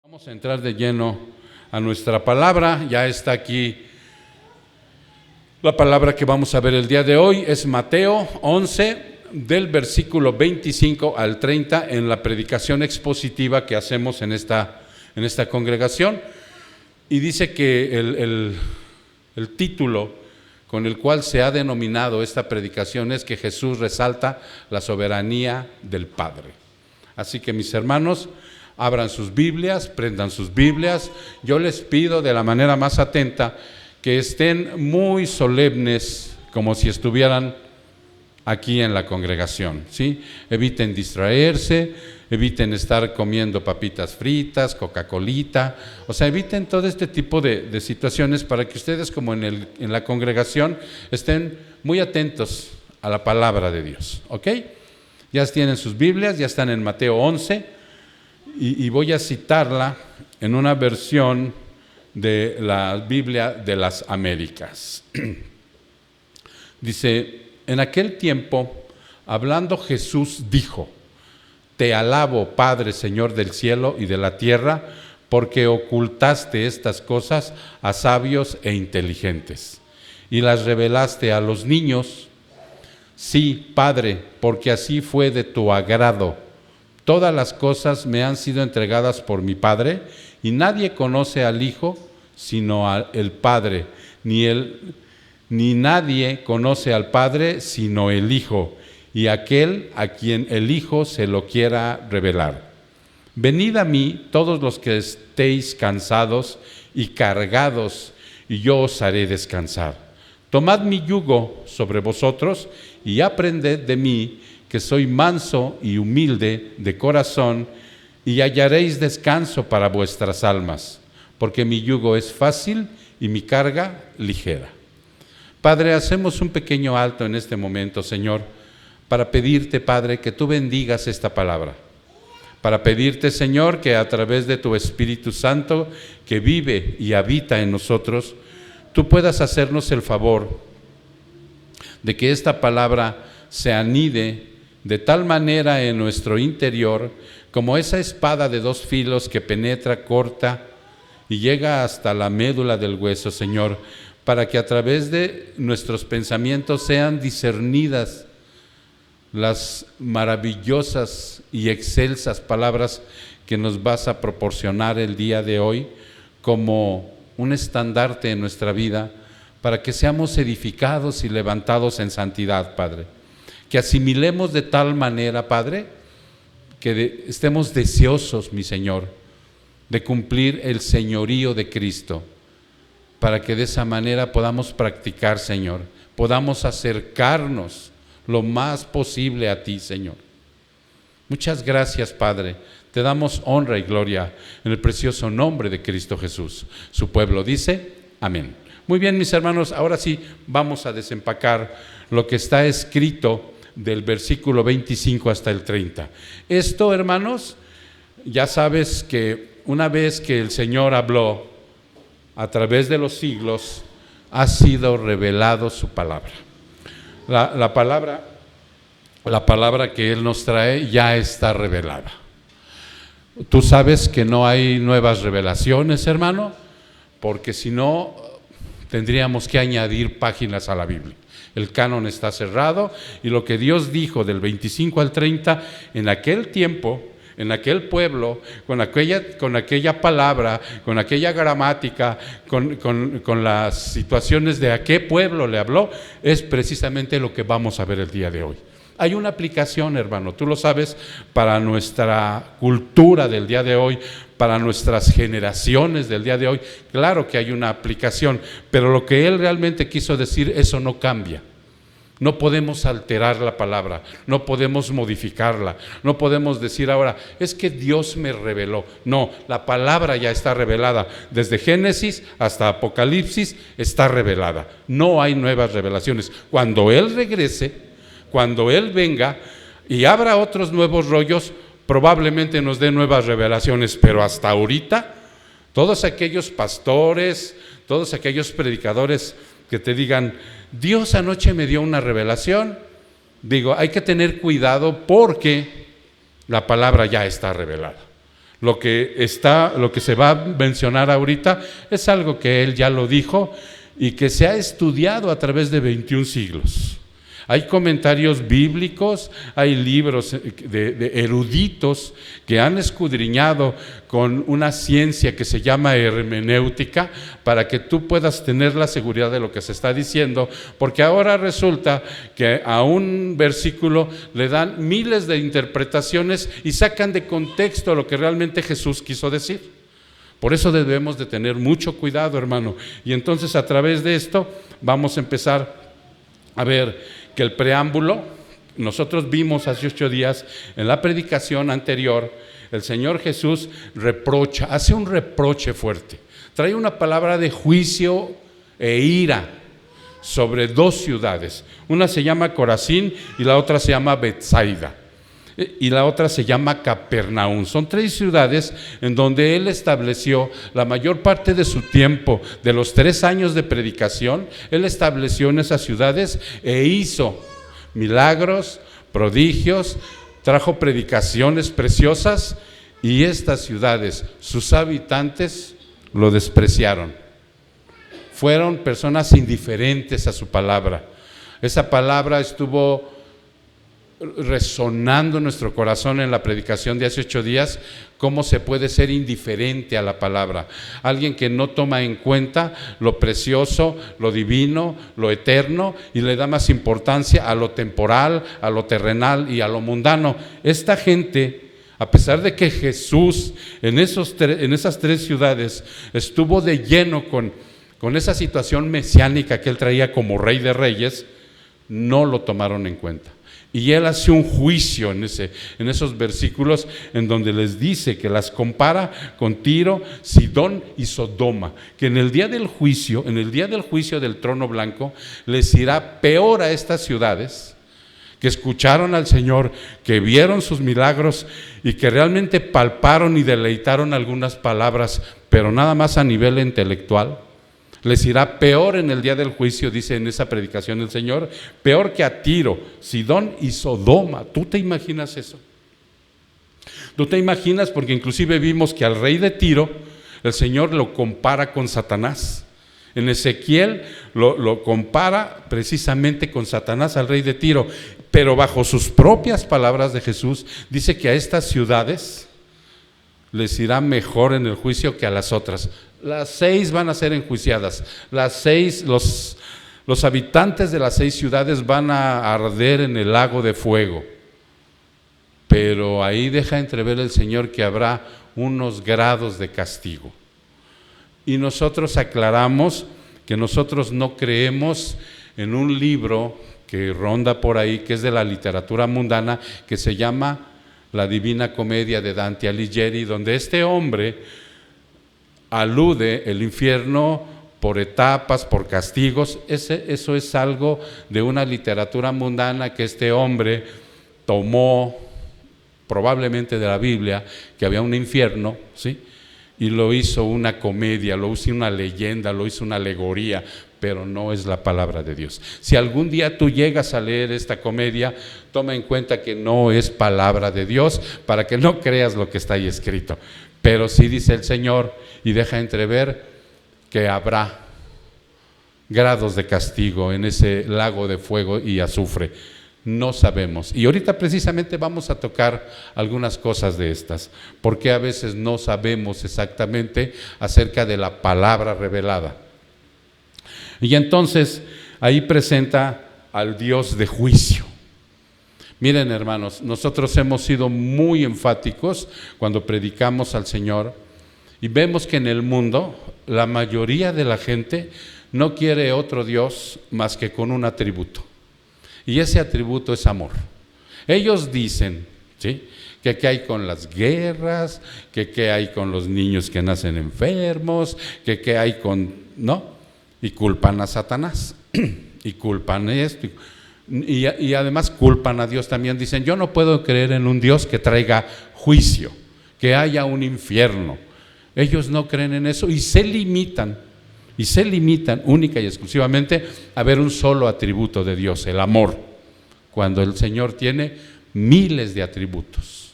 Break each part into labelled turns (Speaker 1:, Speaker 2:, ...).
Speaker 1: Vamos a entrar de lleno a nuestra palabra. Ya está aquí la palabra que vamos a ver el día de hoy. Es Mateo 11, del versículo 25 al 30, en la predicación expositiva que hacemos en esta congregación. Y dice que el título con el cual se ha denominado esta predicación es que Jesús resalta la soberanía del Padre. Así que, mis hermanos, abran sus Biblias, prendan sus Biblias. Yo les pido de la manera más atenta que estén muy solemnes, como si estuvieran aquí en la congregación, ¿sí? Eviten distraerse, eviten estar comiendo papitas fritas, Coca-Colita, o sea, eviten todo este tipo de situaciones para que ustedes, como en la congregación, estén muy atentos a la palabra de Dios, ¿ok? Ya tienen sus Biblias, ya están en Mateo 11, y voy a citarla en una versión de la Biblia de las Américas. Dice: en aquel tiempo, hablando Jesús, dijo: Te alabo, Padre, Señor del cielo y de la tierra, porque ocultaste estas cosas a sabios e inteligentes, y las revelaste a los niños. Sí, Padre, porque así fue de tu agrado. Todas las cosas me han sido entregadas por mi Padre, y nadie conoce al Hijo sino el Padre, ni nadie conoce al Padre sino el Hijo, y aquel a quien el Hijo se lo quiera revelar. Venid a mí todos los que estéis cansados y cargados, y yo os haré descansar. Tomad mi yugo sobre vosotros y aprended de mí, que soy manso y humilde de corazón, y hallaréis descanso para vuestras almas, porque mi yugo es fácil y mi carga ligera. Padre, hacemos un pequeño alto en este momento, Señor, para pedirte, Padre, que tú bendigas esta palabra, para pedirte, Señor, que a través de tu Espíritu Santo, que vive y habita en nosotros, tú puedas hacernos el favor de que esta palabra se anide de tal manera en nuestro interior, como esa espada de dos filos que penetra, corta y llega hasta la médula del hueso, Señor, para que a través de nuestros pensamientos sean discernidas las maravillosas y excelsas palabras que nos vas a proporcionar el día de hoy como un estandarte en nuestra vida, para que seamos edificados y levantados en santidad, Padre. Que asimilemos de tal manera, Padre, que estemos deseosos, mi Señor, de cumplir el señorío de Cristo, para que de esa manera podamos practicar, Señor, podamos acercarnos lo más posible a ti, Señor. Muchas gracias, Padre. Te damos honra y gloria en el precioso nombre de Cristo Jesús. Su pueblo dice: amén. Muy bien, mis hermanos, ahora sí vamos a desempacar lo que está escrito del versículo 25 hasta el 30. Esto, hermanos, ya sabes que una vez que el Señor habló a través de los siglos, ha sido revelado su palabra. La palabra que Él nos trae ya está revelada. Tú sabes que no hay nuevas revelaciones, hermano, porque si no, tendríamos que añadir páginas a la Biblia. El canon está cerrado, y lo que Dios dijo del 25 al 30, en aquel tiempo, en aquel pueblo, con aquella palabra, con aquella gramática, con las situaciones de a qué pueblo le habló, es precisamente lo que vamos a ver el día de hoy. Hay una aplicación, hermano, tú lo sabes, para nuestra cultura del día de hoy, para nuestras generaciones del día de hoy. Claro que hay una aplicación, pero lo que Él realmente quiso decir, eso no cambia. No podemos alterar la palabra, no podemos modificarla, no podemos decir ahora, es que Dios me reveló. No, la palabra ya está revelada, desde Génesis hasta Apocalipsis está revelada. No hay nuevas revelaciones. Cuando Él regrese, cuando Él venga y abra otros nuevos rollos, probablemente nos dé nuevas revelaciones, pero hasta ahorita, todos aquellos pastores, todos aquellos predicadores que te digan, Dios anoche me dio una revelación, digo, hay que tener cuidado porque la palabra ya está revelada. lo que se va a mencionar ahorita es algo que él ya lo dijo y que se ha estudiado a través de 21 siglos. Hay comentarios bíblicos, hay libros de eruditos que han escudriñado con una ciencia que se llama hermenéutica para que tú puedas tener la seguridad de lo que se está diciendo, porque ahora resulta que a un versículo le dan miles de interpretaciones y sacan de contexto lo que realmente Jesús quiso decir. Por eso debemos de tener mucho cuidado, hermano. Y entonces a través de esto vamos a empezar a ver que el preámbulo, nosotros vimos hace 8 días en la predicación anterior, el Señor Jesús hace un reproche fuerte, trae una palabra de juicio e ira sobre 2 ciudades, una se llama Corazín y la otra se llama Betsaida, y la otra se llama Capernaum. Son 3 ciudades en donde él estableció la mayor parte de su tiempo, de los 3 años de predicación, él estableció en esas ciudades e hizo milagros, prodigios, trajo predicaciones preciosas, y estas ciudades, sus habitantes lo despreciaron. Fueron personas indiferentes a su palabra. Esa palabra estuvo resonando en nuestro corazón en la predicación de hace 8 días. ¿Cómo se puede ser indiferente a la palabra? Alguien que no toma en cuenta lo precioso, lo divino, lo eterno, y le da más importancia a lo temporal, a lo terrenal y a lo mundano. Esta gente, a pesar de que Jesús en esas 3 ciudades estuvo de lleno con esa situación mesiánica que él traía como Rey de Reyes, no lo tomaron en cuenta. Y él hace un juicio en esos versículos en donde les dice que las compara con Tiro, Sidón y Sodoma, que en el día del juicio del trono blanco, les irá peor a estas ciudades que escucharon al Señor, que vieron sus milagros y que realmente palparon y deleitaron algunas palabras, pero nada más a nivel intelectual. Les irá peor en el día del juicio, dice en esa predicación el Señor, peor que a Tiro, Sidón y Sodoma. ¿Tú te imaginas eso? ¿Tú te imaginas? Porque inclusive vimos que al rey de Tiro, el Señor lo compara con Satanás. En Ezequiel lo compara precisamente con Satanás al rey de Tiro, pero bajo sus propias palabras de Jesús, dice que a estas ciudades les irá mejor en el juicio que a las otras. Las 6 van a ser enjuiciadas. Los habitantes de las 6 ciudades van a arder en el lago de fuego. Pero ahí deja entrever el Señor que habrá unos grados de castigo. Y nosotros aclaramos que nosotros no creemos en un libro que ronda por ahí, que es de la literatura mundana, que se llama La Divina Comedia de Dante Alighieri, donde este hombre alude el infierno por etapas, por castigos. Eso es algo de una literatura mundana que este hombre tomó probablemente de la Biblia, que había un infierno, ¿sí? Y lo hizo una comedia, lo hizo una leyenda, lo hizo una alegoría, pero no es la palabra de Dios. Si algún día tú llegas a leer esta comedia, toma en cuenta que no es palabra de Dios, para que no creas lo que está ahí escrito. Pero sí dice el Señor y deja entrever que habrá grados de castigo en ese lago de fuego y azufre. No sabemos. Y ahorita precisamente vamos a tocar algunas cosas de estas, porque a veces no sabemos exactamente acerca de la palabra revelada. Y entonces ahí presenta al Dios de juicio. Miren, hermanos, nosotros hemos sido muy enfáticos cuando predicamos al Señor y vemos que en el mundo la mayoría de la gente no quiere otro Dios más que con un atributo. Y ese atributo es amor. Ellos dicen, ¿sí?, que qué hay con las guerras, que qué hay con los niños que nacen enfermos, que qué hay con... ¿no? Y culpan a Satanás, y culpan esto, y además culpan a Dios también. Dicen, yo no puedo creer en un Dios que traiga juicio, que haya un infierno. Ellos no creen en eso y se limitan única y exclusivamente a ver un solo atributo de Dios, el amor, cuando el Señor tiene miles de atributos.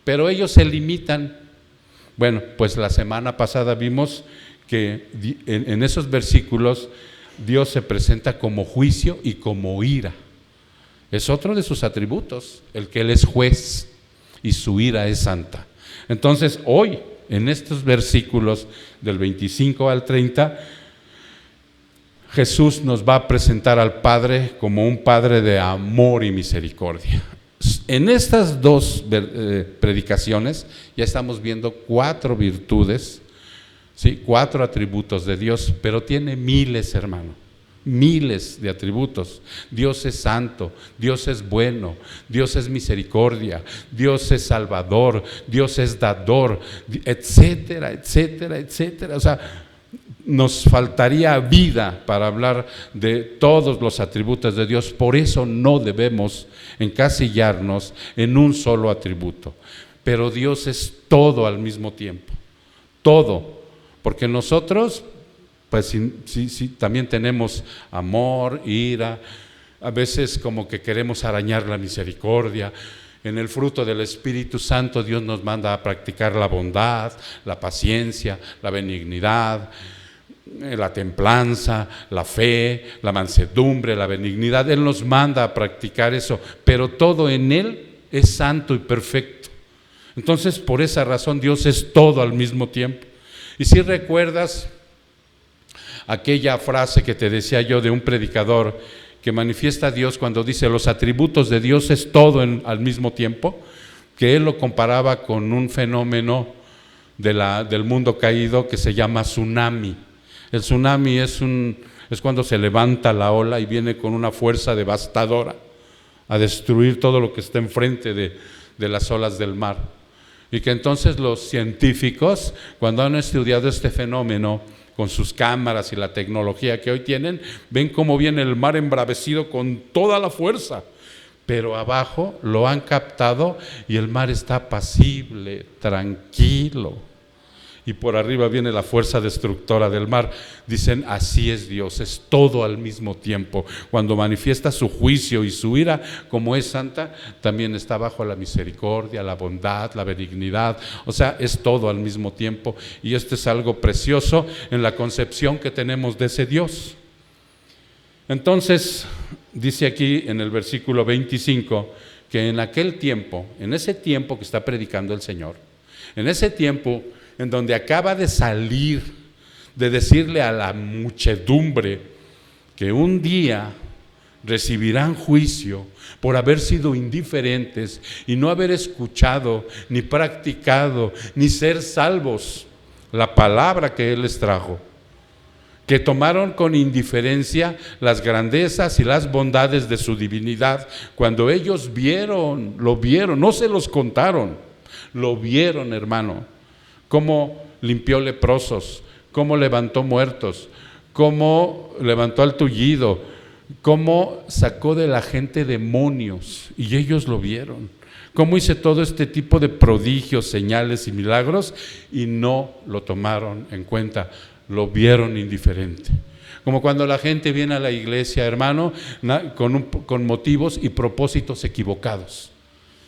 Speaker 1: Pero ellos se limitan Bueno, pues la semana pasada vimos que en esos versículos Dios se presenta como juicio y como ira. Es otro de sus atributos, el que Él es juez y su ira es santa. Entonces hoy, en estos versículos del 25 al 30, Jesús nos va a presentar al Padre como un Padre de amor y misericordia. En estas dos predicaciones ya estamos viendo 4 virtudes, ¿sí? 4 atributos de Dios, pero tiene miles, hermano, miles de atributos. Dios es santo, Dios es bueno, Dios es misericordia, Dios es salvador, Dios es dador, etcétera, etcétera, etcétera. O sea, nos faltaría vida para hablar de todos los atributos de Dios. Por eso no debemos encasillarnos en un solo atributo. Pero Dios es todo al mismo tiempo, todo, porque nosotros pues sí, también tenemos amor, ira, a veces como que queremos arañar la misericordia. En el fruto del Espíritu Santo Dios nos manda a practicar la bondad, la paciencia, la benignidad, la templanza, la fe, la mansedumbre, la benignidad. Él nos manda a practicar eso, pero todo en Él es santo y perfecto. Entonces, por esa razón, Dios es todo al mismo tiempo. Y si recuerdas aquella frase que te decía yo de un predicador que manifiesta a Dios cuando dice los atributos de Dios es todo al mismo tiempo, que él lo comparaba con un fenómeno del mundo caído que se llama tsunami. El tsunami es cuando se levanta la ola y viene con una fuerza devastadora a destruir todo lo que está enfrente de las olas del mar. Y que entonces los científicos, cuando han estudiado este fenómeno con sus cámaras y la tecnología que hoy tienen, ven cómo viene el mar embravecido con toda la fuerza, pero abajo lo han captado y el mar está apacible, tranquilo. Y por arriba viene la fuerza destructora del mar. Dicen, así es Dios, es todo al mismo tiempo. Cuando manifiesta su juicio y su ira, como es santa, también está bajo la misericordia, la bondad, la benignidad. O sea, es todo al mismo tiempo. Y esto es algo precioso en la concepción que tenemos de ese Dios. Entonces, dice aquí en el versículo 25, que en aquel tiempo, en ese tiempo que está predicando el Señor, en ese tiempo en donde acaba de salir, de decirle a la muchedumbre que un día recibirán juicio por haber sido indiferentes y no haber escuchado, ni practicado, ni ser salvos la palabra que Él les trajo, que tomaron con indiferencia las grandezas y las bondades de su divinidad, cuando ellos lo vieron, no se los contaron, lo vieron, hermano. Cómo limpió leprosos, cómo levantó muertos, cómo levantó al tullido, cómo sacó de la gente demonios, y ellos lo vieron. Cómo hice todo este tipo de prodigios, señales y milagros, y no lo tomaron en cuenta, lo vieron indiferente. Como cuando la gente viene a la iglesia, hermano, con motivos y propósitos equivocados.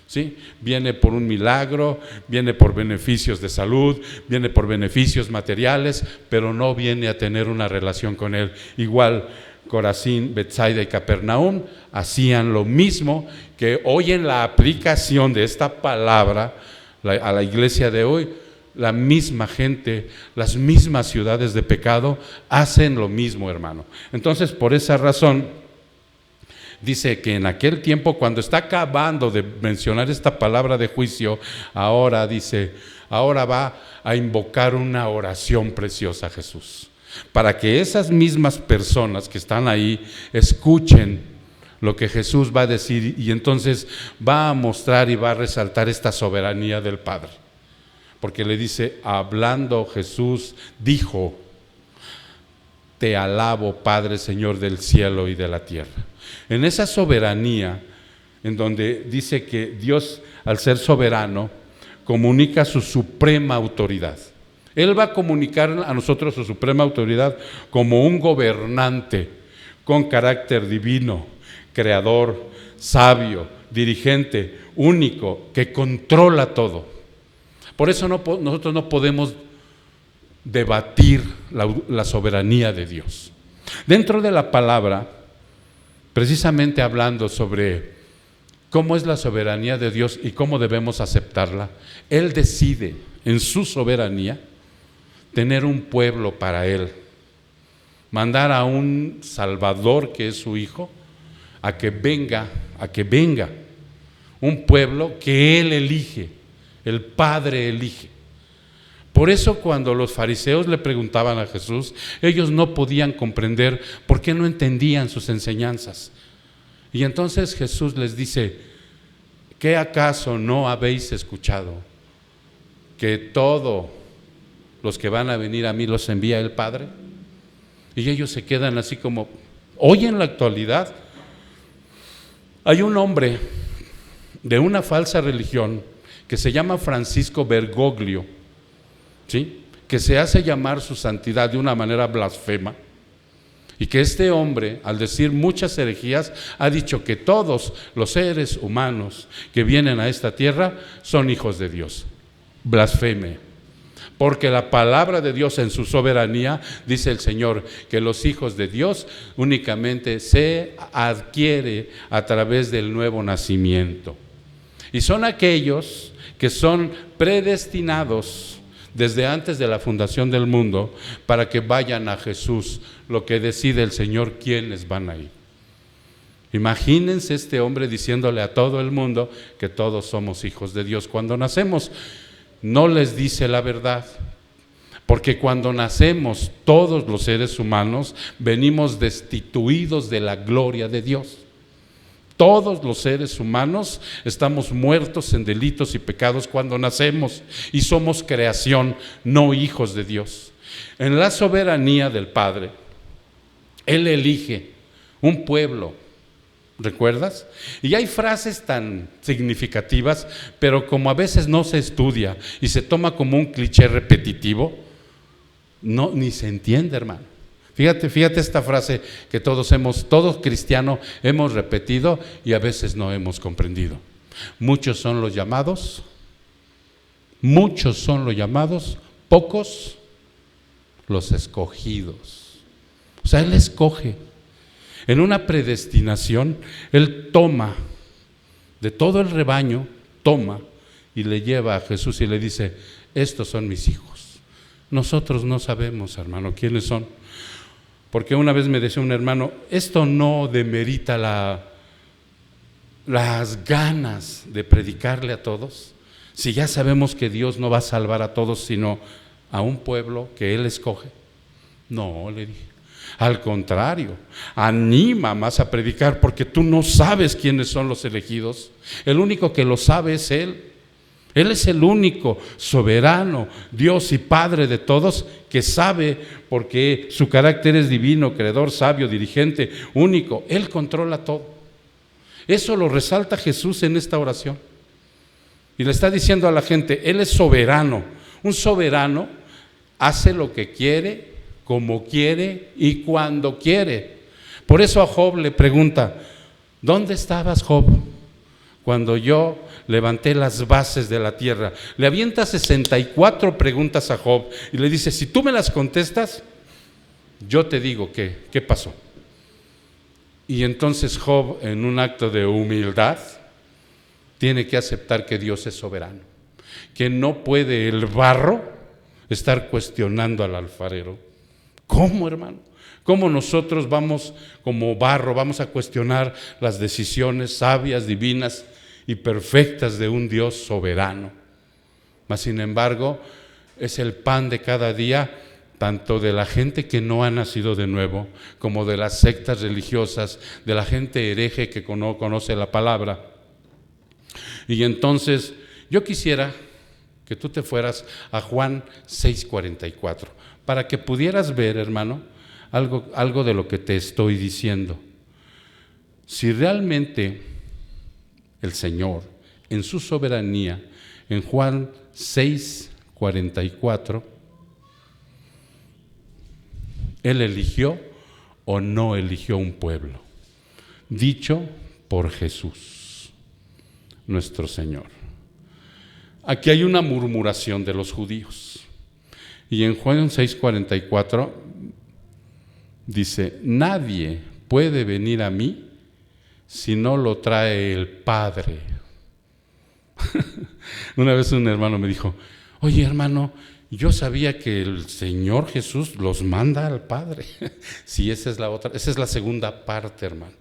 Speaker 1: ¿Sí? Viene por un milagro, viene por beneficios de salud, viene por beneficios materiales, pero no viene a tener una relación con Él. Igual Corazín, Betsaida y Capernaum hacían lo mismo, que hoy en la aplicación de esta palabra a la iglesia de hoy, la misma gente, las mismas ciudades de pecado hacen lo mismo, hermano. Entonces, por esa razón, dice que en aquel tiempo, cuando está acabando de mencionar esta palabra de juicio, ahora va a invocar una oración preciosa a Jesús, para que esas mismas personas que están ahí escuchen lo que Jesús va a decir, y entonces va a mostrar y va a resaltar esta soberanía del Padre, porque le dice, hablando Jesús, dijo, te alabo, Padre, Señor del cielo y de la tierra. En esa soberanía, en donde dice que Dios, al ser soberano, comunica su suprema autoridad. Él va a comunicar a nosotros su suprema autoridad como un gobernante con carácter divino, creador, sabio, dirigente, único, que controla todo. Por eso nosotros no podemos debatir la soberanía de Dios. Dentro de la palabra, precisamente hablando sobre cómo es la soberanía de Dios y cómo debemos aceptarla, Él decide en su soberanía tener un pueblo para Él, mandar a un Salvador que es su Hijo, a que venga, un pueblo que Él elige, el Padre elige. Por eso cuando los fariseos le preguntaban a Jesús, ellos no podían comprender por qué no entendían sus enseñanzas. Y entonces Jesús les dice: ¿qué acaso no habéis escuchado que todos los que van a venir a mí los envía el Padre? Y ellos se quedan así como, hoy en la actualidad hay un hombre de una falsa religión que se llama Francisco Bergoglio, ¿sí?, que se hace llamar su santidad de una manera blasfema, y que este hombre, al decir muchas herejías, ha dicho que todos los seres humanos que vienen a esta tierra son hijos de Dios. Blasfeme, porque la palabra de Dios en su soberanía, dice el Señor, que los hijos de Dios únicamente se adquiere a través del nuevo nacimiento. Y son aquellos que son predestinados desde antes de la fundación del mundo para que vayan a Jesús, lo que decide el Señor quiénes van a ir. Imagínense este hombre diciéndole a todo el mundo que todos somos hijos de Dios. Cuando nacemos no les dice la verdad, porque cuando nacemos todos los seres humanos venimos destituidos de la gloria de Dios. Todos los seres humanos estamos muertos en delitos y pecados cuando nacemos y somos creación, no hijos de Dios. En la soberanía del Padre, Él elige un pueblo, ¿recuerdas? Y hay frases tan significativas, pero como a veces no se estudia y se toma como un cliché repetitivo, no, ni se entiende, hermano. Fíjate esta frase que todos cristianos hemos repetido y a veces no hemos comprendido. Muchos son los llamados, pocos los escogidos. O sea, Él escoge. En una predestinación, Él toma de todo el rebaño, y le lleva a Jesús y le dice: estos son mis hijos. Nosotros no sabemos, hermano, quiénes son. Porque una vez me decía un hermano, esto no demerita las ganas de predicarle a todos, si ya sabemos que Dios no va a salvar a todos, sino a un pueblo que Él escoge. No, le dije, al contrario, anima más a predicar, porque tú no sabes quiénes son los elegidos. El único que lo sabe es Él. Él es el único soberano, Dios y Padre de todos, que sabe, porque su carácter es divino, creador, sabio, dirigente, único. Él controla todo. Eso lo resalta Jesús en esta oración. Y le está diciendo a la gente, Él es soberano. Un soberano hace lo que quiere, como quiere y cuando quiere. Por eso a Job le pregunta: ¿dónde estabas, Job, cuando yo levanté las bases de la tierra? Le avienta 64 preguntas a Job y le dice: si tú me las contestas, yo te digo qué pasó. Y entonces Job, en un acto de humildad, tiene que aceptar que Dios es soberano, que no puede el barro estar cuestionando al alfarero. ¿Cómo, hermano? ¿Cómo nosotros vamos como barro, vamos a cuestionar las decisiones sabias, divinas y perfectas de un Dios soberano? Mas sin embargo, es el pan de cada día, tanto de la gente que no ha nacido de nuevo, como de las sectas religiosas, de la gente hereje que no conoce la palabra. Y entonces, yo quisiera que tú te fueras a Juan 6:44, para que pudieras ver, hermano, algo de lo que te estoy diciendo. Si realmente el Señor, en su soberanía, en Juan 6:44, Él eligió o no eligió un pueblo, dicho por Jesús, nuestro Señor. aquí hay una murmuración de los judíos. Y en Juan 6:44 dice, nadie puede venir a mí si no lo trae el Padre. Una vez un hermano me dijo, oye hermano, yo sabía que el Señor Jesús los manda al Padre. Sí, esa es la segunda parte, hermano.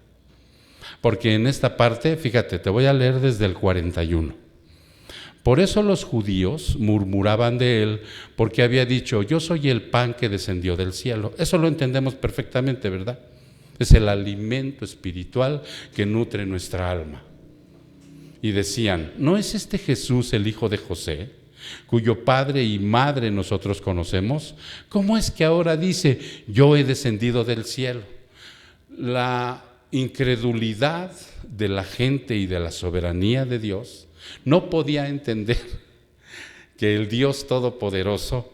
Speaker 1: Porque en esta parte, fíjate, te voy a leer desde el 41. Por eso los judíos murmuraban de él, porque había dicho, yo soy el pan que descendió del cielo. Eso lo entendemos perfectamente, ¿verdad? Es el alimento espiritual que nutre nuestra alma. Y decían, ¿no es este Jesús el hijo de José, cuyo padre y madre nosotros conocemos? ¿Cómo es que ahora dice, yo he descendido del cielo? La incredulidad de la gente y de la soberanía de Dios no podía entender que el Dios Todopoderoso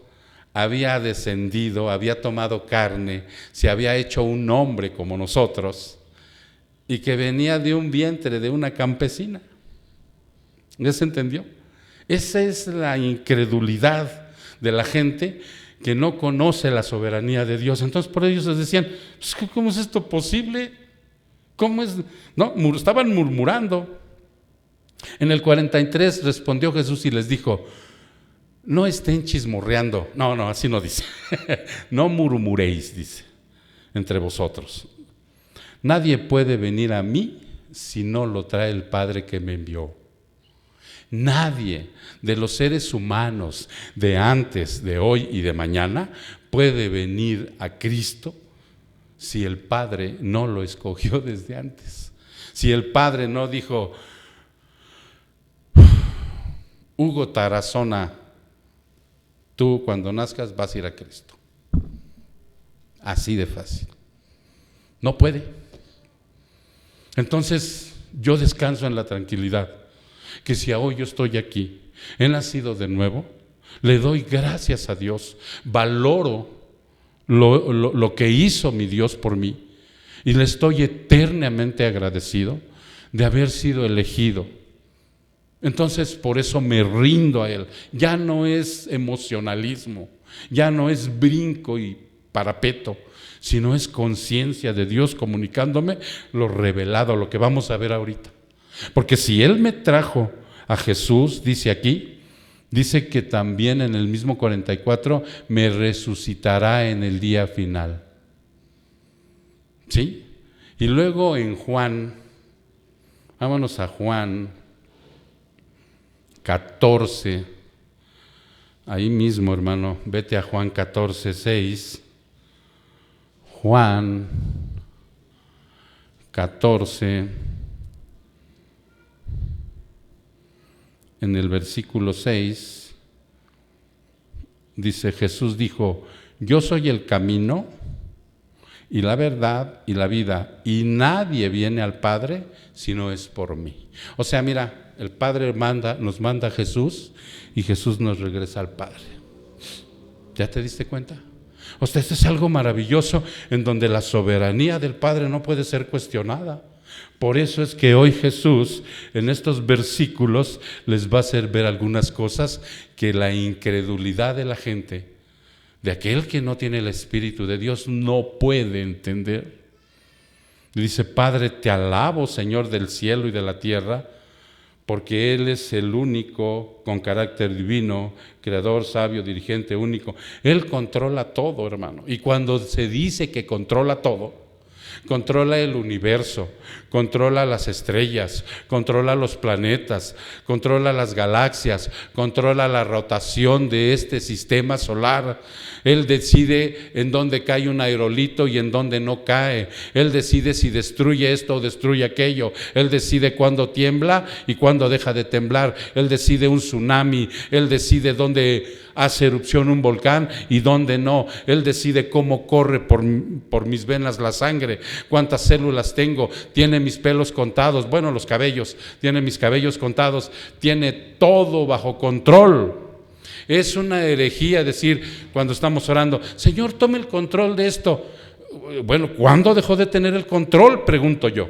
Speaker 1: había descendido, había tomado carne, se había hecho un hombre como nosotros y que venía de un vientre de una campesina. ¿Ya se entendió? Esa es la incredulidad de la gente que no conoce la soberanía de Dios. Entonces por ellos les decían, ¿cómo es esto posible? ¿Cómo es? No, estaban murmurando. En el 43 respondió Jesús y les dijo, no estén chismorreando. No, así no dice. No murmuréis, dice, entre vosotros. Nadie puede venir a mí si no lo trae el Padre que me envió. Nadie de los seres humanos de antes, de hoy y de mañana puede venir a Cristo si el Padre no lo escogió desde antes. Si el Padre no dijo, Hugo Tarazona, tú cuando nazcas vas a ir a Cristo. Así de fácil. No puede. Entonces yo descanso en la tranquilidad que si hoy yo estoy aquí, he nacido de nuevo, le doy gracias a Dios, valoro lo que hizo mi Dios por mí y le estoy eternamente agradecido de haber sido elegido. Entonces por eso me rindo a Él. Ya no es emocionalismo, ya no es brinco y parapeto, sino es conciencia de Dios comunicándome lo revelado, lo que vamos a ver ahorita. Porque si Él me trajo a Jesús, dice aquí, dice que también en el mismo 44 me resucitará en el día final. ¿Sí? Y luego en Juan, vámonos a Juan 14, ahí mismo, hermano, vete a Juan 14, 6. Juan 14, en el versículo 6, dice, Jesús dijo, yo soy el camino y la verdad y la vida, y nadie viene al Padre si no es por mí. O sea, mira, el Padre nos manda a Jesús y Jesús nos regresa al Padre. ¿Ya te diste cuenta? O sea, esto es algo maravilloso en donde la soberanía del Padre no puede ser cuestionada. Por eso es que hoy Jesús en estos versículos les va a hacer ver algunas cosas que la incredulidad de la gente, de aquel que no tiene el Espíritu de Dios, no puede entender. Dice, Padre, te alabo, Señor del cielo y de la tierra, porque Él es el único con carácter divino, creador, sabio, dirigente, único. Él controla todo, hermano. Y cuando se dice que controla todo, controla el universo, controla las estrellas, controla los planetas, controla las galaxias, controla la rotación de este sistema solar. Él decide en dónde cae un aerolito y en dónde no cae. Él decide si destruye esto o destruye aquello. Él decide cuándo tiembla y cuándo deja de temblar. Él decide un tsunami. Él decide dónde hace erupción un volcán y dónde no. Él decide cómo corre por mis venas la sangre, cuántas células tengo, tiene mis pelos contados, bueno, los cabellos, tiene mis cabellos contados, tiene todo bajo control. Es una herejía decir cuando estamos orando, Señor, tome el control de esto. Bueno, ¿cuándo dejó de tener el control? Pregunto yo.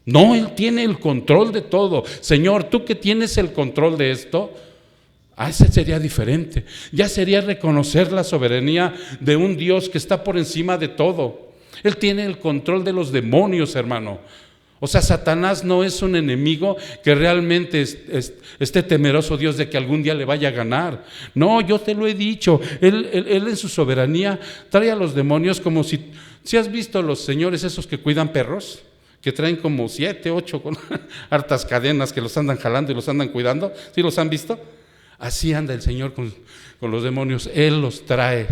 Speaker 1: No, Él tiene el control de todo. Señor, tú que tienes el control de esto, ese sería diferente. Ya sería reconocer la soberanía de un Dios que está por encima de todo. Él tiene el control de los demonios, hermano. O sea, Satanás no es un enemigo que realmente esté temeroso Dios de que algún día le vaya a ganar. No, yo te lo he dicho. Él en su soberanía trae a los demonios como si has visto los señores esos que cuidan perros, que traen como 7, 8 con hartas cadenas que los andan jalando y los andan cuidando. ¿Sí los han visto? Así anda el Señor con los demonios. Él los trae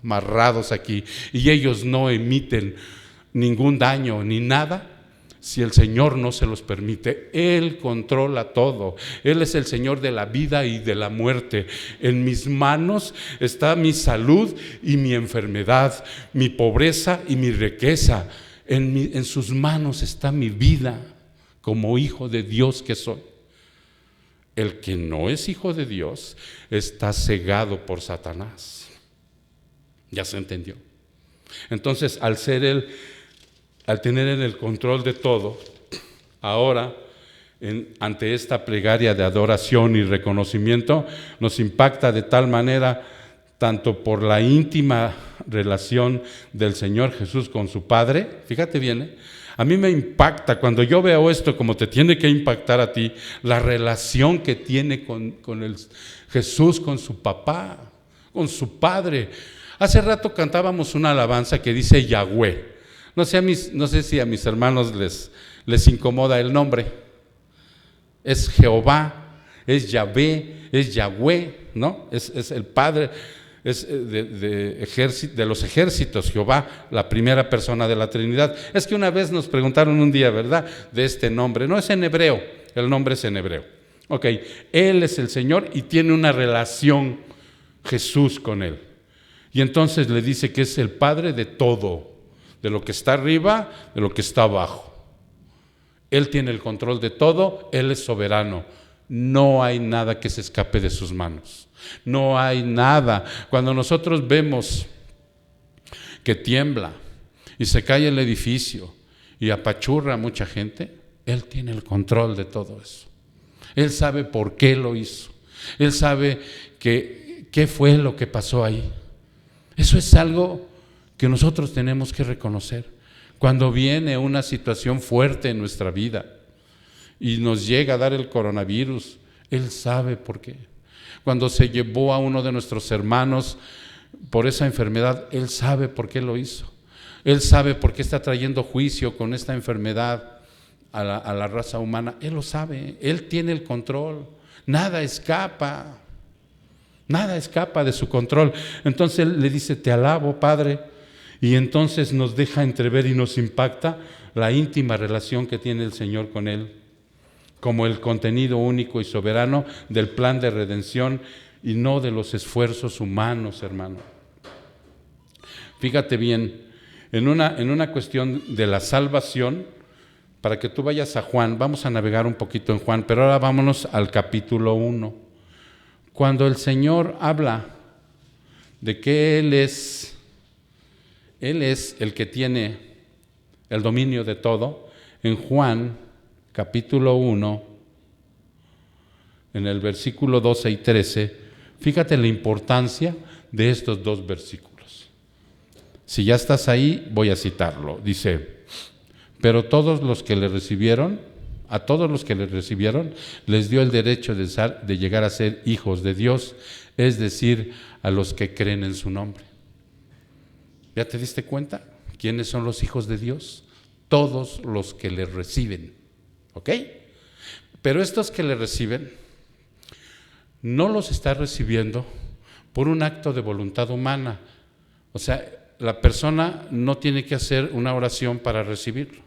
Speaker 1: amarrados aquí y ellos no emiten ningún daño ni nada si el Señor no se los permite. Él controla todo. Él es el Señor de la vida y de la muerte. En mis manos está mi salud y mi enfermedad, mi pobreza y mi riqueza. En sus manos está mi vida como hijo de Dios que soy. El que no es hijo de Dios está cegado por Satanás. ¿Ya se entendió? Entonces, al tener él el control de todo, ahora, ante esta plegaria de adoración y reconocimiento, nos impacta de tal manera, tanto por la íntima relación del Señor Jesús con su Padre. Fíjate bien, a mí me impacta cuando yo veo esto, como te tiene que impactar a ti, la relación que tiene con el Jesús, con su papá, con su Padre. Hace rato cantábamos una alabanza que dice Yahweh. No sé si a mis hermanos les incomoda el nombre. Es Jehová, es Yahvé, es Yahweh, ¿no? Es el Padre, es de los ejércitos, Jehová, la primera persona de la Trinidad. Es que una vez nos preguntaron un día, ¿verdad?, de este nombre. No es en hebreo, el nombre es en hebreo. Ok, Él es el Señor y tiene una relación Jesús con Él. Y entonces le dice que es el Padre de todo, de lo que está arriba, de lo que está abajo. Él tiene el control de todo, Él es soberano. No hay nada que se escape de sus manos. No hay nada. Cuando nosotros vemos que tiembla y se cae el edificio y apachurra a mucha gente, Él tiene el control de todo eso. Él sabe por qué lo hizo. Él sabe qué fue lo que pasó ahí. Eso es algo que nosotros tenemos que reconocer. Cuando viene una situación fuerte en nuestra vida y nos llega a dar el coronavirus, Él sabe por qué. Cuando se llevó a uno de nuestros hermanos por esa enfermedad, Él sabe por qué lo hizo. Él sabe por qué está trayendo juicio con esta enfermedad a la raza humana. Él lo sabe, Él tiene el control. Nada escapa de su control. Entonces Él le dice, te alabo, Padre. Y entonces nos deja entrever y nos impacta la íntima relación que tiene el Señor con Él, como el contenido único y soberano del plan de redención y no de los esfuerzos humanos, hermano. Fíjate bien, en una cuestión de la salvación, para que tú vayas a Juan, vamos a navegar un poquito en Juan, pero ahora vámonos al capítulo 1. Cuando el Señor habla de que Él es el que tiene el dominio de todo, en Juan capítulo 1, en el versículo 12 y 13, fíjate la importancia de estos dos versículos. Si ya estás ahí, voy a citarlo. Dice, pero a todos los que le recibieron, les dio el derecho de llegar a ser hijos de Dios, es decir, a los que creen en su nombre. ¿Ya te diste cuenta? ¿Quiénes son los hijos de Dios? Todos los que le reciben. ¿Ok? Pero estos que le reciben, no los está recibiendo por un acto de voluntad humana. O sea, la persona no tiene que hacer una oración para recibirlo,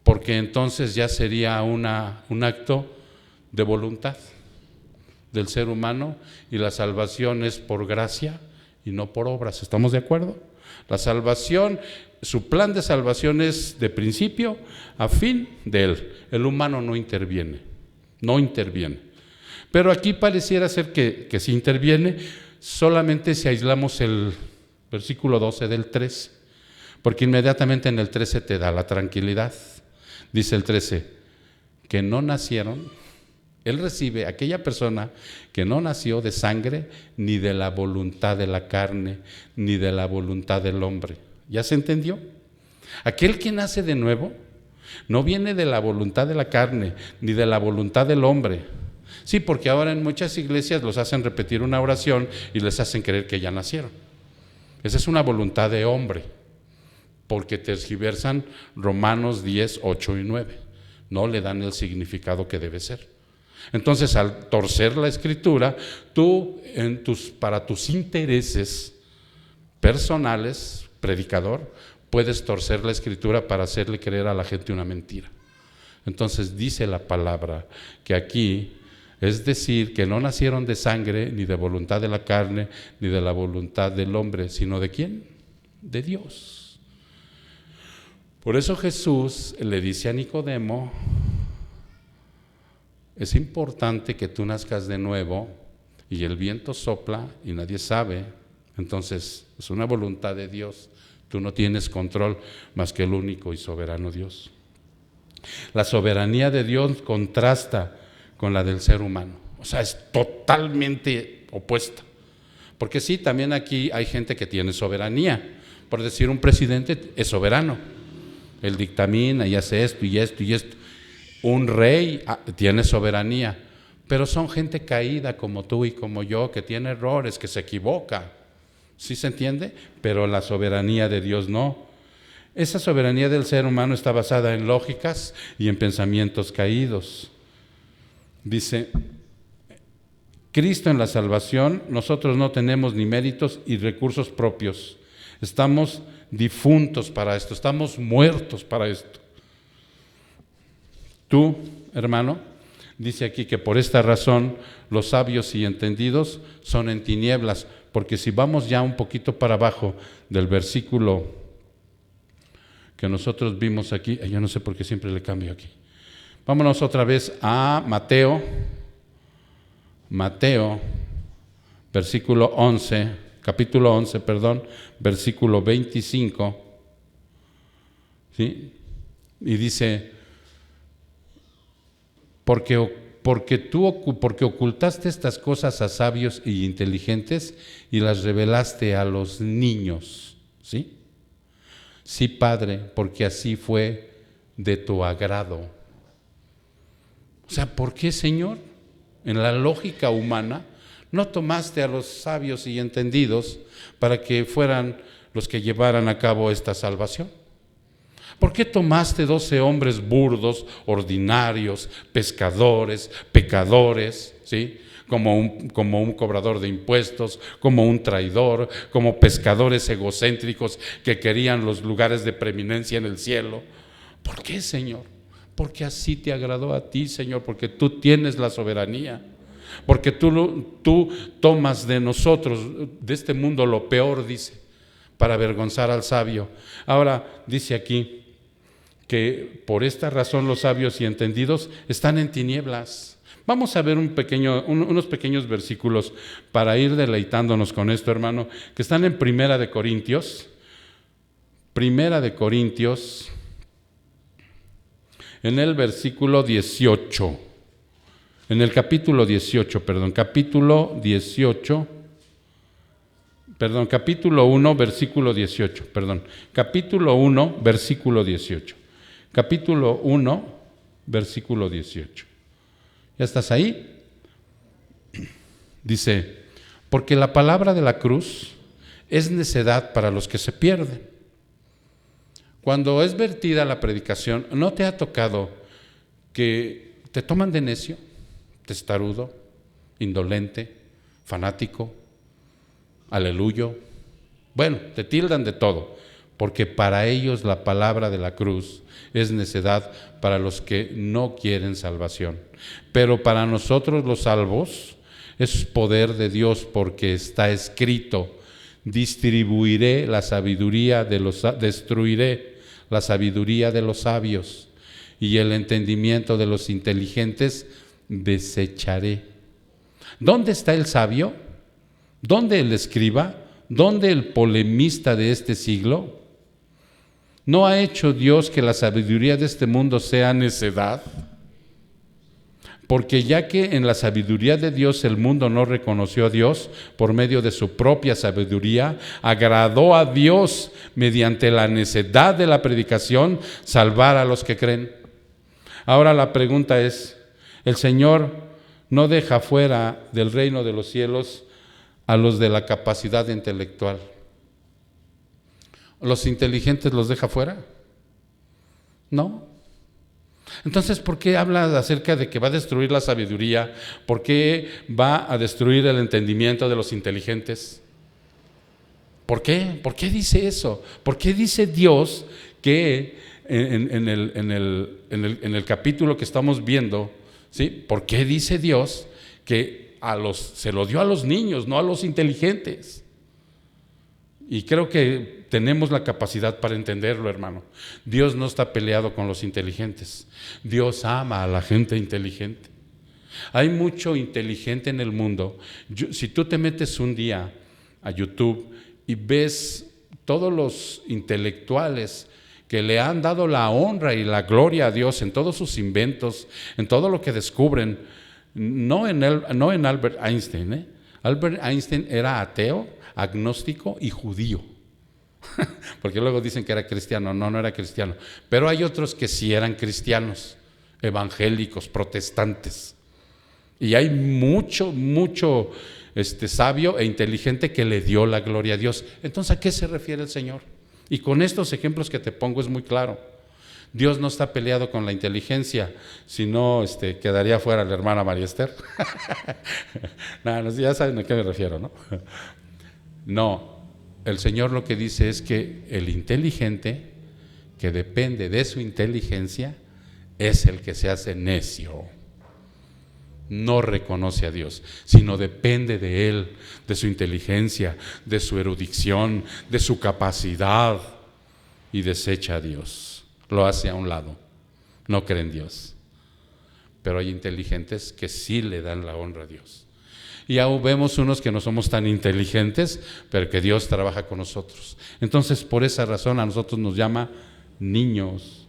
Speaker 1: porque entonces ya sería un acto de voluntad del ser humano, y la salvación es por gracia y no por obras. ¿Estamos de acuerdo? La salvación, su plan de salvación es de principio a fin de Él. El humano no interviene. Pero aquí pareciera ser que se interviene solamente si aislamos el versículo 12 del 13, porque inmediatamente en el 13 te da la tranquilidad. Dice el 13, que no nacieron Él recibe aquella persona que no nació de sangre, ni de la voluntad de la carne, ni de la voluntad del hombre. ¿Ya se entendió? Aquel que nace de nuevo no viene de la voluntad de la carne, ni de la voluntad del hombre. Sí, porque ahora en muchas iglesias los hacen repetir una oración y les hacen creer que ya nacieron. Esa es una voluntad de hombre, porque tergiversan Romanos 10, 8 y 9. No le dan el significado que debe ser. Entonces, al torcer la Escritura, tú para tus intereses personales, predicador, puedes torcer la Escritura para hacerle creer a la gente una mentira. Entonces dice la palabra que aquí, es decir, que no nacieron de sangre, ni de voluntad de la carne, ni de la voluntad del hombre, sino ¿de quién? De Dios. Por eso Jesús le dice a Nicodemo: es importante que tú nazcas de nuevo, y el viento sopla y nadie sabe. Entonces es una voluntad de Dios. Tú no tienes control más que el único y soberano Dios. La soberanía de Dios contrasta con la del ser humano. O sea, es totalmente opuesta. Porque sí, también aquí hay gente que tiene soberanía. Por decir, un presidente es soberano. Él dictamina y hace esto y esto y esto. Un rey tiene soberanía. Pero son gente caída como tú y como yo, que tiene errores, que se equivoca. ¿Sí se entiende? Pero la soberanía de Dios no. Esa soberanía del ser humano está basada en lógicas y en pensamientos caídos. Dice, Cristo en la salvación, nosotros no tenemos ni méritos y recursos propios. Estamos difuntos para esto, estamos muertos para esto. Tú, hermano, dice aquí que por esta razón los sabios y entendidos son en tinieblas, porque si vamos ya un poquito para abajo del versículo que nosotros vimos aquí, yo no sé por qué siempre le cambio aquí. Vámonos otra vez a Mateo, versículo 11, capítulo 11, versículo 25, ¿sí? Y dice, porque ocultaste estas cosas a sabios y inteligentes y las revelaste a los niños, ¿sí? Sí, Padre, porque así fue de tu agrado. O sea, ¿por qué, Señor? En la lógica humana, no tomaste a los sabios y entendidos para que fueran los que llevaran a cabo esta salvación. ¿Por qué tomaste 12 hombres burdos, ordinarios, pescadores, pecadores, ¿sí? Como un cobrador de impuestos, como un traidor, como pescadores egocéntricos que querían los lugares de preeminencia en el cielo? ¿Por qué, Señor? Porque así te agradó a ti, Señor, porque tú tienes la soberanía, porque tú tomas de nosotros, de este mundo, lo peor, dice, para avergonzar al sabio. Ahora dice aquí que por esta razón los sabios y entendidos están en tinieblas. Vamos a ver unos pequeños versículos para ir deleitándonos con esto, hermano, que están en Primera de Corintios, en el versículo 18, en el capítulo 18, capítulo 1, versículo 18, capítulo 1, versículo 18. Capítulo 1, versículo 18. ¿Ya estás ahí? Dice, porque la palabra de la cruz es necedad para los que se pierden. Cuando es vertida la predicación, ¿no te ha tocado que te toman de necio, testarudo, indolente, fanático, aleluyo? Bueno, te tildan de todo, porque para ellos la palabra de la cruz es necedad para los que no quieren salvación. Pero para nosotros los salvos es poder de Dios, porque está escrito, destruiré la sabiduría de los sabios y el entendimiento de los inteligentes desecharé. ¿Dónde está el sabio? ¿Dónde el escriba? ¿Dónde el polemista de este siglo? ¿No ha hecho Dios que la sabiduría de este mundo sea necedad? porque ya que en la sabiduría de Dios el mundo no reconoció a Dios por medio de su propia sabiduría, agradó a Dios mediante la necedad de la predicación salvar a los que creen. Ahora la pregunta es, el Señor no deja fuera del reino de los cielos a los de la capacidad intelectual. ¿Los inteligentes los deja fuera? No. Entonces, ¿por qué habla acerca de que va a destruir la sabiduría? ¿Por qué va a destruir el entendimiento de los inteligentes? ¿Por qué? ¿Por qué dice eso? ¿Por qué dice Dios que en el capítulo que estamos viendo, ¿sí? ¿Por qué dice Dios que se lo dio a los niños, no a los inteligentes? Y creo que tenemos la capacidad para entenderlo, hermano. Dios no está peleado con los inteligentes. Dios ama a la gente inteligente. Hay mucho inteligente en el mundo. Si tú te metes un día a YouTube y ves todos los intelectuales que le han dado la honra y la gloria a Dios en todos sus inventos, en todo lo que descubren, no en Albert Einstein, ¿eh? Albert Einstein era ateo, agnóstico y judío. Porque luego dicen que era cristiano. No era cristiano. Pero hay otros que sí eran cristianos, evangélicos, protestantes. Y hay mucho sabio e inteligente que le dio la gloria a Dios. Entonces, ¿a qué se refiere el Señor? Y con estos ejemplos que te pongo es muy claro. Dios no está peleado con la inteligencia, si no quedaría fuera la hermana María Esther. No, ya saben a qué me refiero, ¿no? No, el Señor lo que dice es que el inteligente, que depende de su inteligencia, es el que se hace necio. No reconoce a Dios, sino depende de Él, de su inteligencia, de su erudición, de su capacidad, y desecha a Dios. Lo hace a un lado, no cree en Dios. Pero hay inteligentes que sí le dan la honra a Dios. Y aún vemos unos que no somos tan inteligentes, pero que Dios trabaja con nosotros. Entonces, por esa razón a nosotros nos llama niños.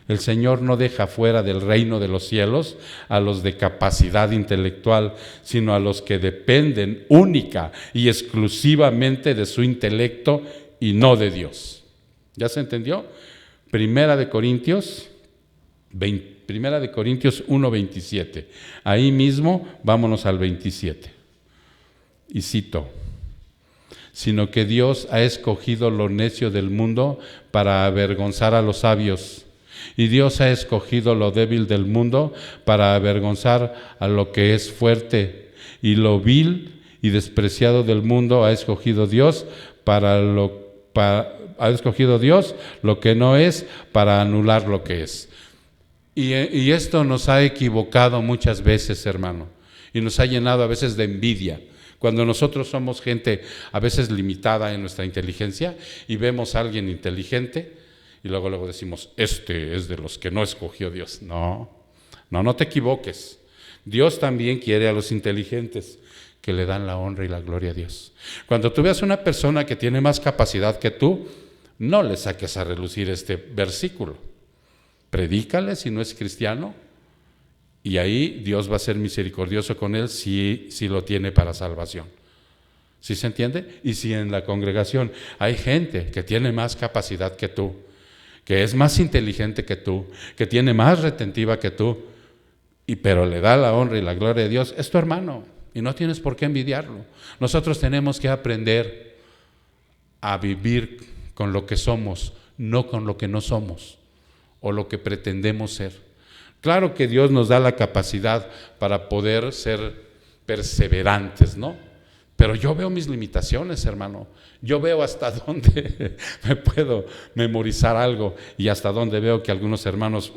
Speaker 1: El Señor no deja fuera del reino de los cielos a los de capacidad intelectual, sino a los que dependen única y exclusivamente de su intelecto y no de Dios. ¿Ya se entendió? Primera de Corintios 1:27. Ahí mismo vámonos al 27. Y cito: sino que Dios ha escogido lo necio del mundo para avergonzar a los sabios, y Dios ha escogido lo débil del mundo para avergonzar a lo que es fuerte, y lo vil y despreciado del mundo ha escogido Dios lo que no es, para anular lo que es. Y esto nos ha equivocado muchas veces, hermano, y nos ha llenado a veces de envidia. Cuando nosotros somos gente a veces limitada en nuestra inteligencia y vemos a alguien inteligente y luego decimos, este es de los que no escogió Dios. No te equivoques. Dios también quiere a los inteligentes, que le dan la honra y la gloria a Dios. Cuando tú veas una persona que tiene más capacidad que tú, no le saques a relucir este versículo. Predícale si no es cristiano, y ahí Dios va a ser misericordioso con él si lo tiene para salvación. ¿Sí se entiende? Y si en la congregación hay gente que tiene más capacidad que tú, que es más inteligente que tú, que tiene más retentiva que tú, pero le da la honra y la gloria a Dios, es tu hermano y no tienes por qué envidiarlo. Nosotros tenemos que aprender a vivir con lo que somos, no con lo que no somos o lo que pretendemos ser. Claro que Dios nos da la capacidad para poder ser perseverantes, ¿no? Pero yo veo mis limitaciones, hermano. Yo veo hasta dónde me puedo memorizar algo y hasta dónde veo que algunos hermanos,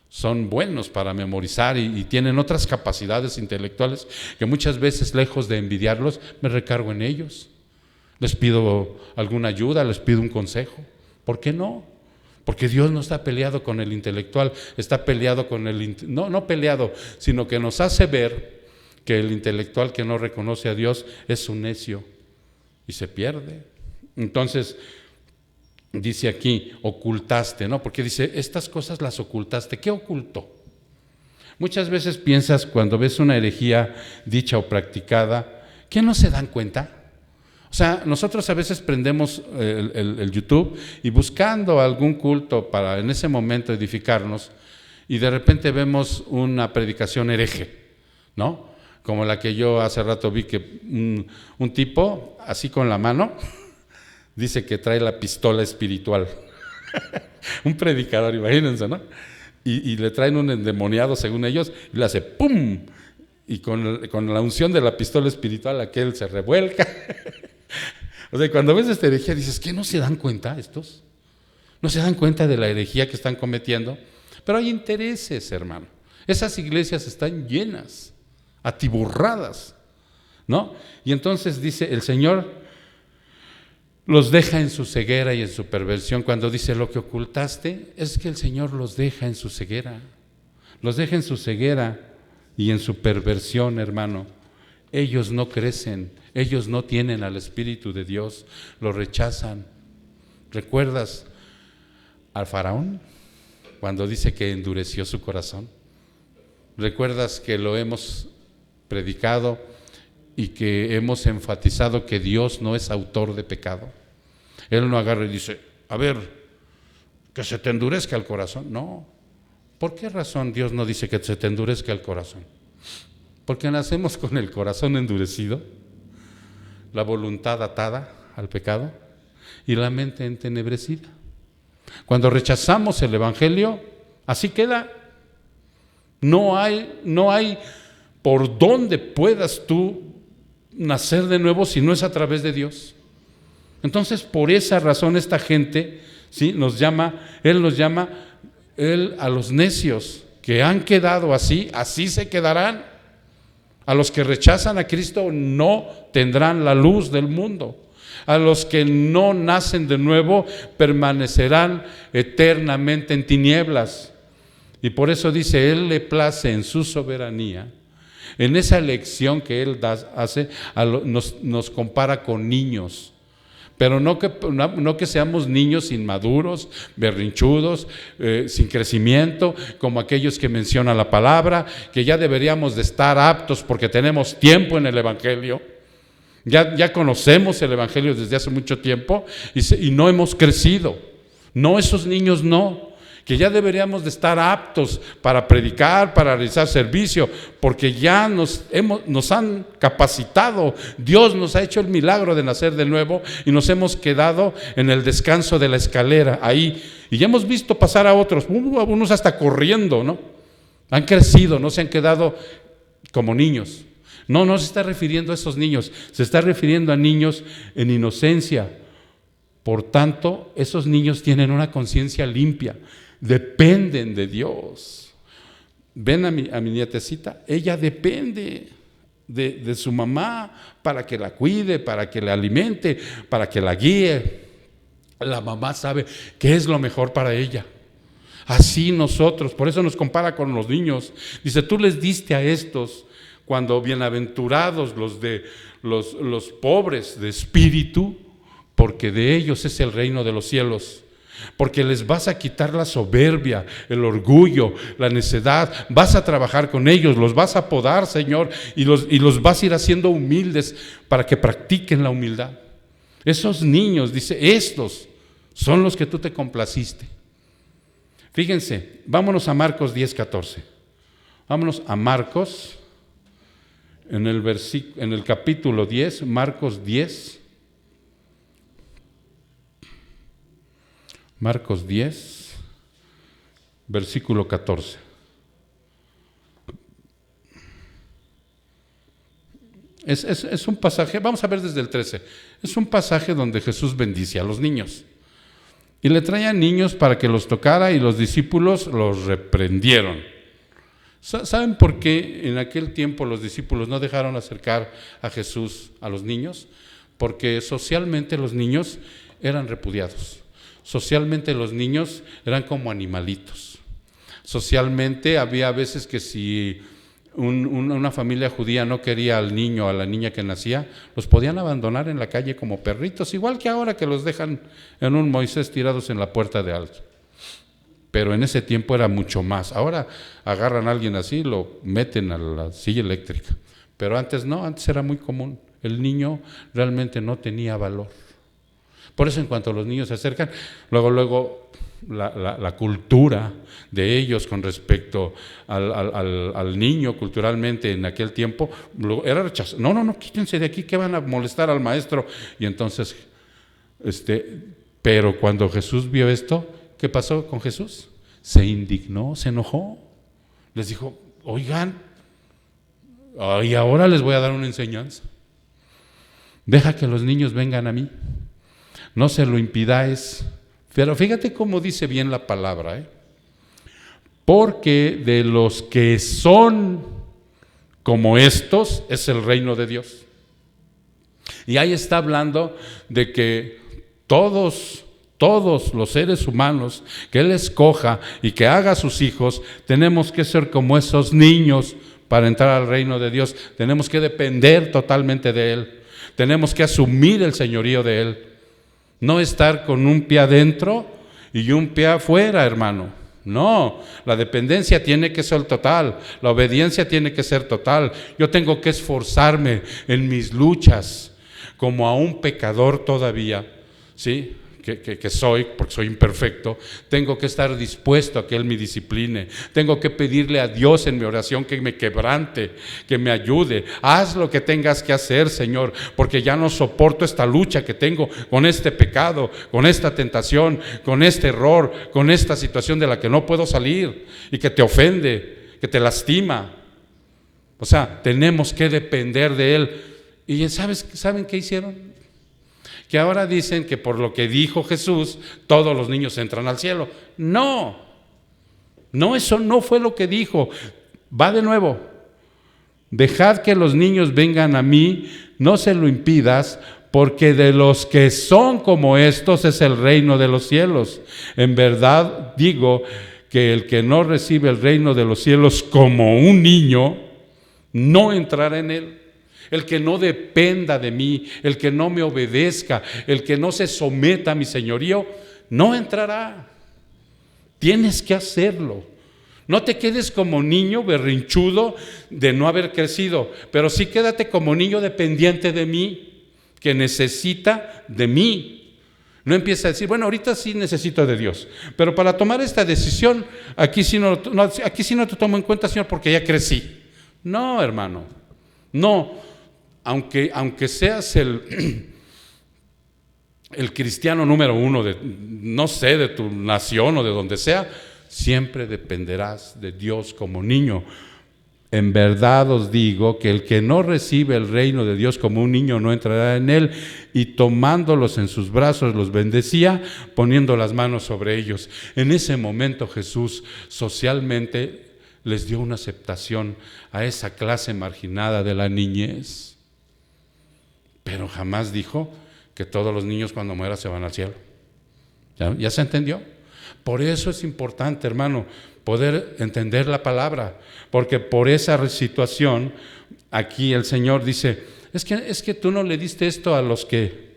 Speaker 1: son buenos para memorizar y tienen otras capacidades intelectuales que muchas veces, lejos de envidiarlos, me recargo en ellos. Les pido alguna ayuda, les pido un consejo. ¿Por qué no? Porque Dios no está peleado con el intelectual, está peleado con no peleado, sino que nos hace ver que el intelectual que no reconoce a Dios es un necio y se pierde. Entonces, dice aquí, ocultaste, ¿no? Porque dice, estas cosas las ocultaste. ¿Qué ocultó? Muchas veces piensas cuando ves una herejía dicha o practicada, ¿que no se dan cuenta? O sea, nosotros a veces prendemos el YouTube y buscando algún culto para en ese momento edificarnos, y de repente vemos una predicación hereje, ¿no? Como la que yo hace rato vi que un tipo, así con la mano, dice que trae la pistola espiritual. Un predicador, imagínense, ¿no? Y le traen un endemoniado, según ellos, y le hace ¡pum! Y con la unción de la pistola espiritual, aquel se revuelca. O sea, cuando ves esta herejía, dices, ¿qué no se dan cuenta estos? ¿No se dan cuenta de la herejía que están cometiendo? Pero hay intereses, hermano. Esas iglesias están llenas, atiborradas, ¿no? Y entonces dice, el Señor los deja en su ceguera y en su perversión. Cuando dice lo que ocultaste, es que el Señor los deja en su ceguera. Los deja en su ceguera y en su perversión, hermano. Ellos no crecen, ellos no tienen al Espíritu de Dios, lo rechazan. ¿Recuerdas al faraón cuando dice que endureció su corazón? ¿Recuerdas que lo hemos predicado y que hemos enfatizado que Dios no es autor de pecado? Él no agarra y dice, a ver, que se te endurezca el corazón. No. ¿Por qué razón Dios no dice que se te endurezca el corazón? Porque nacemos con el corazón endurecido, la voluntad atada al pecado y la mente entenebrecida. Cuando rechazamos el Evangelio, así queda. No hay por dónde puedas tú nacer de nuevo si no es a través de Dios. Entonces, por esa razón esta gente, ¿sí?, Él a los necios que han quedado así se quedarán. A los que rechazan a Cristo no tendrán la luz del mundo. A los que no nacen de nuevo permanecerán eternamente en tinieblas. Y por eso dice, Él le place en su soberanía, en esa elección que Él hace, nos compara con niños. Pero no que seamos niños inmaduros, berrinchudos, sin crecimiento, como aquellos que menciona la palabra, que ya deberíamos de estar aptos porque tenemos tiempo en el Evangelio. Ya conocemos el Evangelio desde hace mucho tiempo y no hemos crecido. No, esos niños no. Que ya deberíamos de estar aptos para predicar, para realizar servicio, porque ya nos han capacitado. Dios nos ha hecho el milagro de nacer de nuevo y nos hemos quedado en el descanso de la escalera ahí. Y ya hemos visto pasar a otros, unos hasta corriendo, ¿no? Han crecido, no se han quedado como niños. No se está refiriendo a esos niños, se está refiriendo a niños en inocencia. Por tanto, esos niños tienen una conciencia limpia. Dependen de Dios. Ven a mi nietecita, ella depende de su mamá para que la cuide, para que la alimente, para que la guíe. La mamá sabe qué es lo mejor para ella. Así nosotros, por eso nos compara con los niños. Dice, tú les diste a estos, cuando bienaventurados los pobres de espíritu, porque de ellos es el reino de los cielos. Porque les vas a quitar la soberbia, el orgullo, la necedad. Vas a trabajar con ellos, los vas a podar, Señor, y los vas a ir haciendo humildes para que practiquen la humildad. Esos niños, dice, estos son los que tú te complaciste. Fíjense, vámonos a Marcos 10:14. Vámonos a Marcos, en el capítulo 10, Marcos 10. Marcos 10, versículo 14. Es un pasaje, vamos a ver desde el 13. Es un pasaje donde Jesús bendice a los niños. Y le traían niños para que los tocara y los discípulos los reprendieron. ¿Saben por qué en aquel tiempo los discípulos no dejaron acercar a Jesús a los niños? Porque socialmente los niños eran repudiados. Socialmente los niños eran como animalitos. Socialmente había veces que si una familia judía no quería al niño o a la niña que nacía, los podían abandonar en la calle como perritos, igual que ahora que los dejan en un Moisés tirados en la puerta de alguien. pero en ese tiempo era mucho más. Ahora agarran a alguien así, lo meten a la silla eléctrica, pero antes no, antes era muy común. El niño realmente no tenía valor. Por eso en cuanto los niños se acercan, luego la cultura de ellos con respecto al niño culturalmente en aquel tiempo era rechazado. No, quítense de aquí, que van a molestar al maestro. Y entonces, pero cuando Jesús vio esto, ¿qué pasó con Jesús? Se indignó, se enojó. Les dijo, oigan, y ahora les voy a dar una enseñanza. Deja que los niños vengan a mí. No se lo impidáis. Pero fíjate cómo dice bien la palabra, porque de los que son como estos es el reino de Dios. Y ahí está hablando de que todos los seres humanos que Él escoja y que haga a sus hijos, tenemos que ser como esos niños para entrar al reino de Dios. Tenemos que depender totalmente de Él. Tenemos que asumir el señorío de Él. No estar con un pie adentro y un pie afuera, hermano. No, la dependencia tiene que ser total, la obediencia tiene que ser total. Yo tengo que esforzarme en mis luchas como a un pecador todavía, ¿sí? Que soy, porque soy imperfecto. Tengo que estar dispuesto a que Él me discipline. Tengo que pedirle a Dios en mi oración que me quebrante, que me ayude. Haz lo que tengas que hacer, Señor, porque ya no soporto esta lucha que tengo con este pecado, con esta tentación, con este error, con esta situación de la que no puedo salir y que te ofende, que te lastima. O sea, tenemos que depender de Él. ¿Y saben qué hicieron? Que ahora dicen que por lo que dijo Jesús, todos los niños entran al cielo. No, eso no fue lo que dijo. Va de nuevo. Dejad que los niños vengan a mí, no se lo impidas, porque de los que son como estos es el reino de los cielos. En verdad digo que el que no recibe el reino de los cielos como un niño, no entrará en él. El que no dependa de mí, el que no me obedezca, el que no se someta a mi señorío, no entrará. Tienes que hacerlo. No te quedes como niño berrinchudo de no haber crecido, pero sí quédate como niño dependiente de mí, que necesita de mí. No empieza a decir, bueno, ahorita sí necesito de Dios, pero para tomar esta decisión, aquí sí no te tomo en cuenta, Señor, porque ya crecí. No, hermano, no. Aunque seas el cristiano número uno de tu nación o de donde sea, siempre dependerás de Dios como niño. En verdad os digo que el que no recibe el reino de Dios como un niño no entrará en él. Y tomándolos en sus brazos los bendecía, poniendo las manos sobre ellos. En ese momento Jesús socialmente les dio una aceptación a esa clase marginada de la niñez. Pero jamás dijo que todos los niños cuando mueran se van al cielo. ¿Ya se entendió? Por eso es importante, hermano, poder entender la palabra, porque por esa situación, aquí el Señor dice, es que tú no le diste esto a los que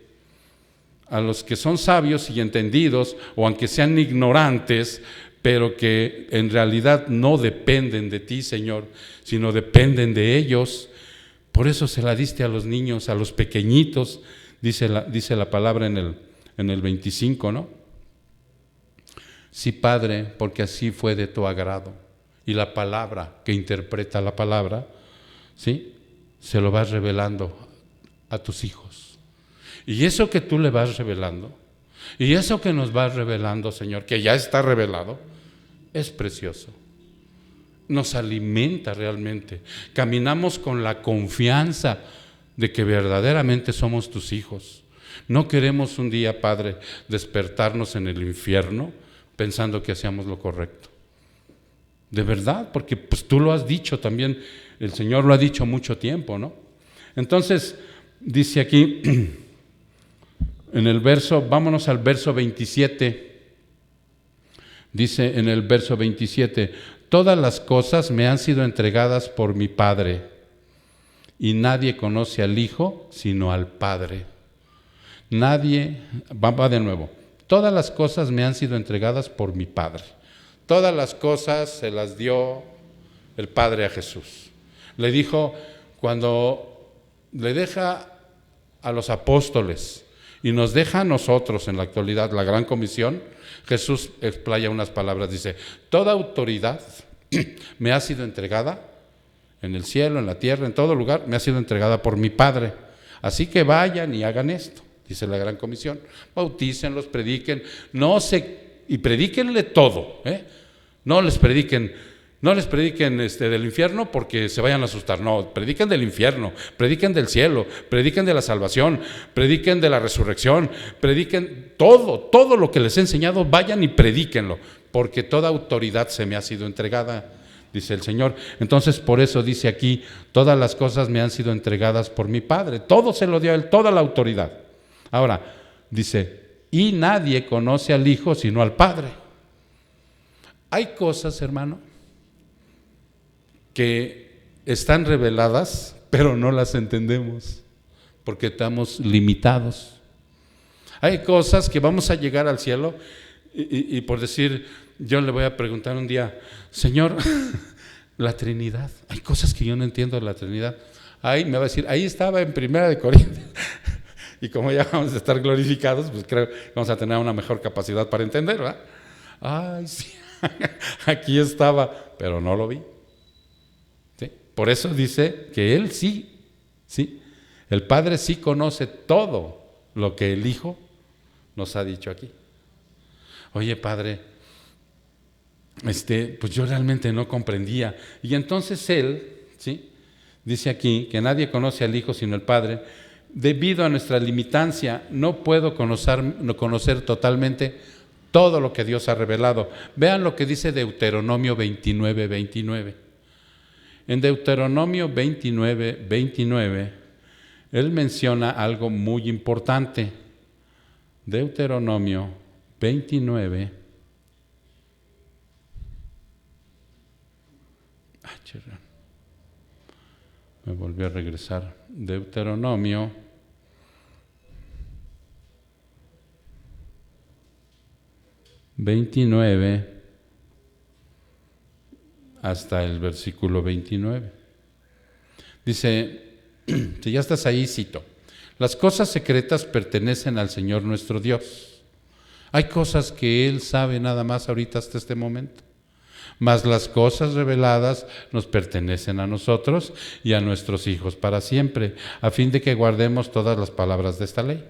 Speaker 1: son sabios y entendidos, o aunque sean ignorantes, pero que en realidad no dependen de ti, Señor, sino dependen de ellos. Por eso se la diste a los niños, a los pequeñitos, dice la palabra en el 25, ¿no? Sí, Padre, porque así fue de tu agrado. Y la palabra que interpreta la palabra, ¿sí? Se lo vas revelando a tus hijos. Y eso que tú le vas revelando, y eso que nos vas revelando, Señor, que ya está revelado, es precioso. Nos alimenta realmente. Caminamos con la confianza de que verdaderamente somos tus hijos. No queremos un día, Padre, despertarnos en el infierno pensando que hacíamos lo correcto. De verdad, porque pues tú lo has dicho también, el Señor lo ha dicho mucho tiempo, ¿no? Entonces, dice aquí, vámonos al verso 27. Dice en el verso 27, todas las cosas me han sido entregadas por mi Padre, y nadie conoce al Hijo sino al Padre. Va de nuevo. Todas las cosas me han sido entregadas por mi Padre. Todas las cosas se las dio el Padre a Jesús. Le dijo, cuando le deja a los apóstoles y nos deja a nosotros en la actualidad la gran comisión, Jesús explaya unas palabras, dice, toda autoridad me ha sido entregada en el cielo, en la tierra, en todo lugar, me ha sido entregada por mi Padre. Así que vayan y hagan esto, dice la gran comisión. Bautícenlos, prediquen, y predíquenle todo, No les prediquen del infierno porque se vayan a asustar. No, prediquen del infierno, prediquen del cielo, prediquen de la salvación, prediquen de la resurrección, prediquen todo lo que les he enseñado, vayan y predíquenlo, porque toda autoridad se me ha sido entregada, dice el Señor. Entonces, por eso dice aquí, todas las cosas me han sido entregadas por mi Padre. Todo se lo dio a Él, toda la autoridad. Ahora, dice, y nadie conoce al Hijo sino al Padre. Hay cosas, hermano, que están reveladas, pero no las entendemos, porque estamos limitados. Hay cosas que vamos a llegar al cielo y por decir, yo le voy a preguntar un día, Señor, la Trinidad, hay cosas que yo no entiendo de la Trinidad. Ahí me va a decir, ahí estaba en 1 Corintios. Y como ya vamos a estar glorificados, pues creo que vamos a tener una mejor capacidad para entender, ¿verdad? Ay, sí, aquí estaba, pero no lo vi. ¿Sí? Por eso dice que Él sí, el Padre sí conoce todo lo que el Hijo nos ha dicho aquí. Oye, Padre, pues yo realmente no comprendía. Y entonces Él, dice aquí que nadie conoce al Hijo sino el Padre. Debido a nuestra limitancia, no puedo conocer totalmente todo lo que Dios ha revelado. Vean lo que dice Deuteronomio 29:29. En Deuteronomio 29:29, Él menciona algo muy importante. Deuteronomio 29. Me volví a regresar. Deuteronomio 29 hasta el versículo 29. Dice, si ya estás ahí, cito, las cosas secretas pertenecen al Señor nuestro Dios. Hay cosas que Él sabe nada más ahorita hasta este momento. Mas las cosas reveladas nos pertenecen a nosotros y a nuestros hijos para siempre, a fin de que guardemos todas las palabras de esta ley.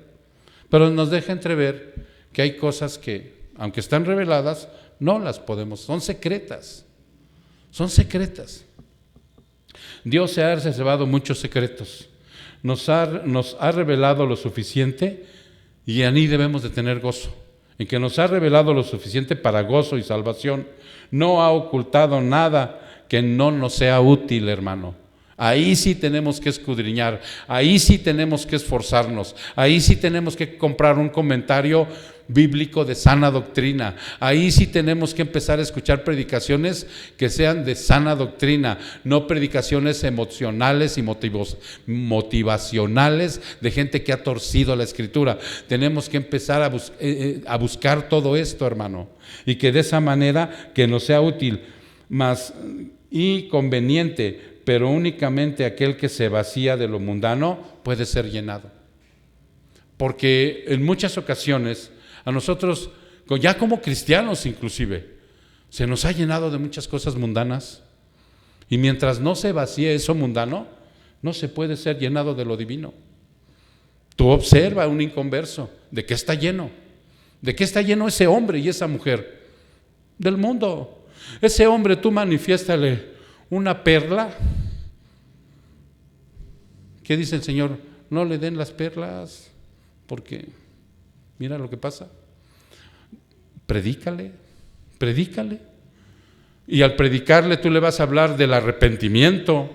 Speaker 1: Pero nos deja entrever que hay cosas que, aunque están reveladas, no las podemos, son secretas. Dios se ha reservado muchos secretos, nos ha revelado lo suficiente y en ahí debemos de tener gozo, en que nos ha revelado lo suficiente para gozo y salvación. No ha ocultado nada que no nos sea útil, hermano. Ahí sí tenemos que escudriñar, ahí sí tenemos que esforzarnos, ahí sí tenemos que comprar un comentario bíblico de sana doctrina, ahí sí tenemos que empezar a escuchar predicaciones que sean de sana doctrina, no predicaciones emocionales y motivacionales de gente que ha torcido la Escritura. Tenemos que empezar a buscar todo esto, hermano, y que de esa manera que nos sea útil más y conveniente. Pero únicamente aquel que se vacía de lo mundano puede ser llenado. Porque en muchas ocasiones a nosotros, ya como cristianos inclusive, se nos ha llenado de muchas cosas mundanas. Y mientras no se vacíe eso mundano, no se puede ser llenado de lo divino. Tú observa a un inconverso, ¿de qué está lleno? ¿De qué está lleno ese hombre y esa mujer? Del mundo. Ese hombre tú manifiéstale una perla. ¿Qué dice el Señor? No le den las perlas, porque mira lo que pasa. Predícale. Y al predicarle tú le vas a hablar del arrepentimiento,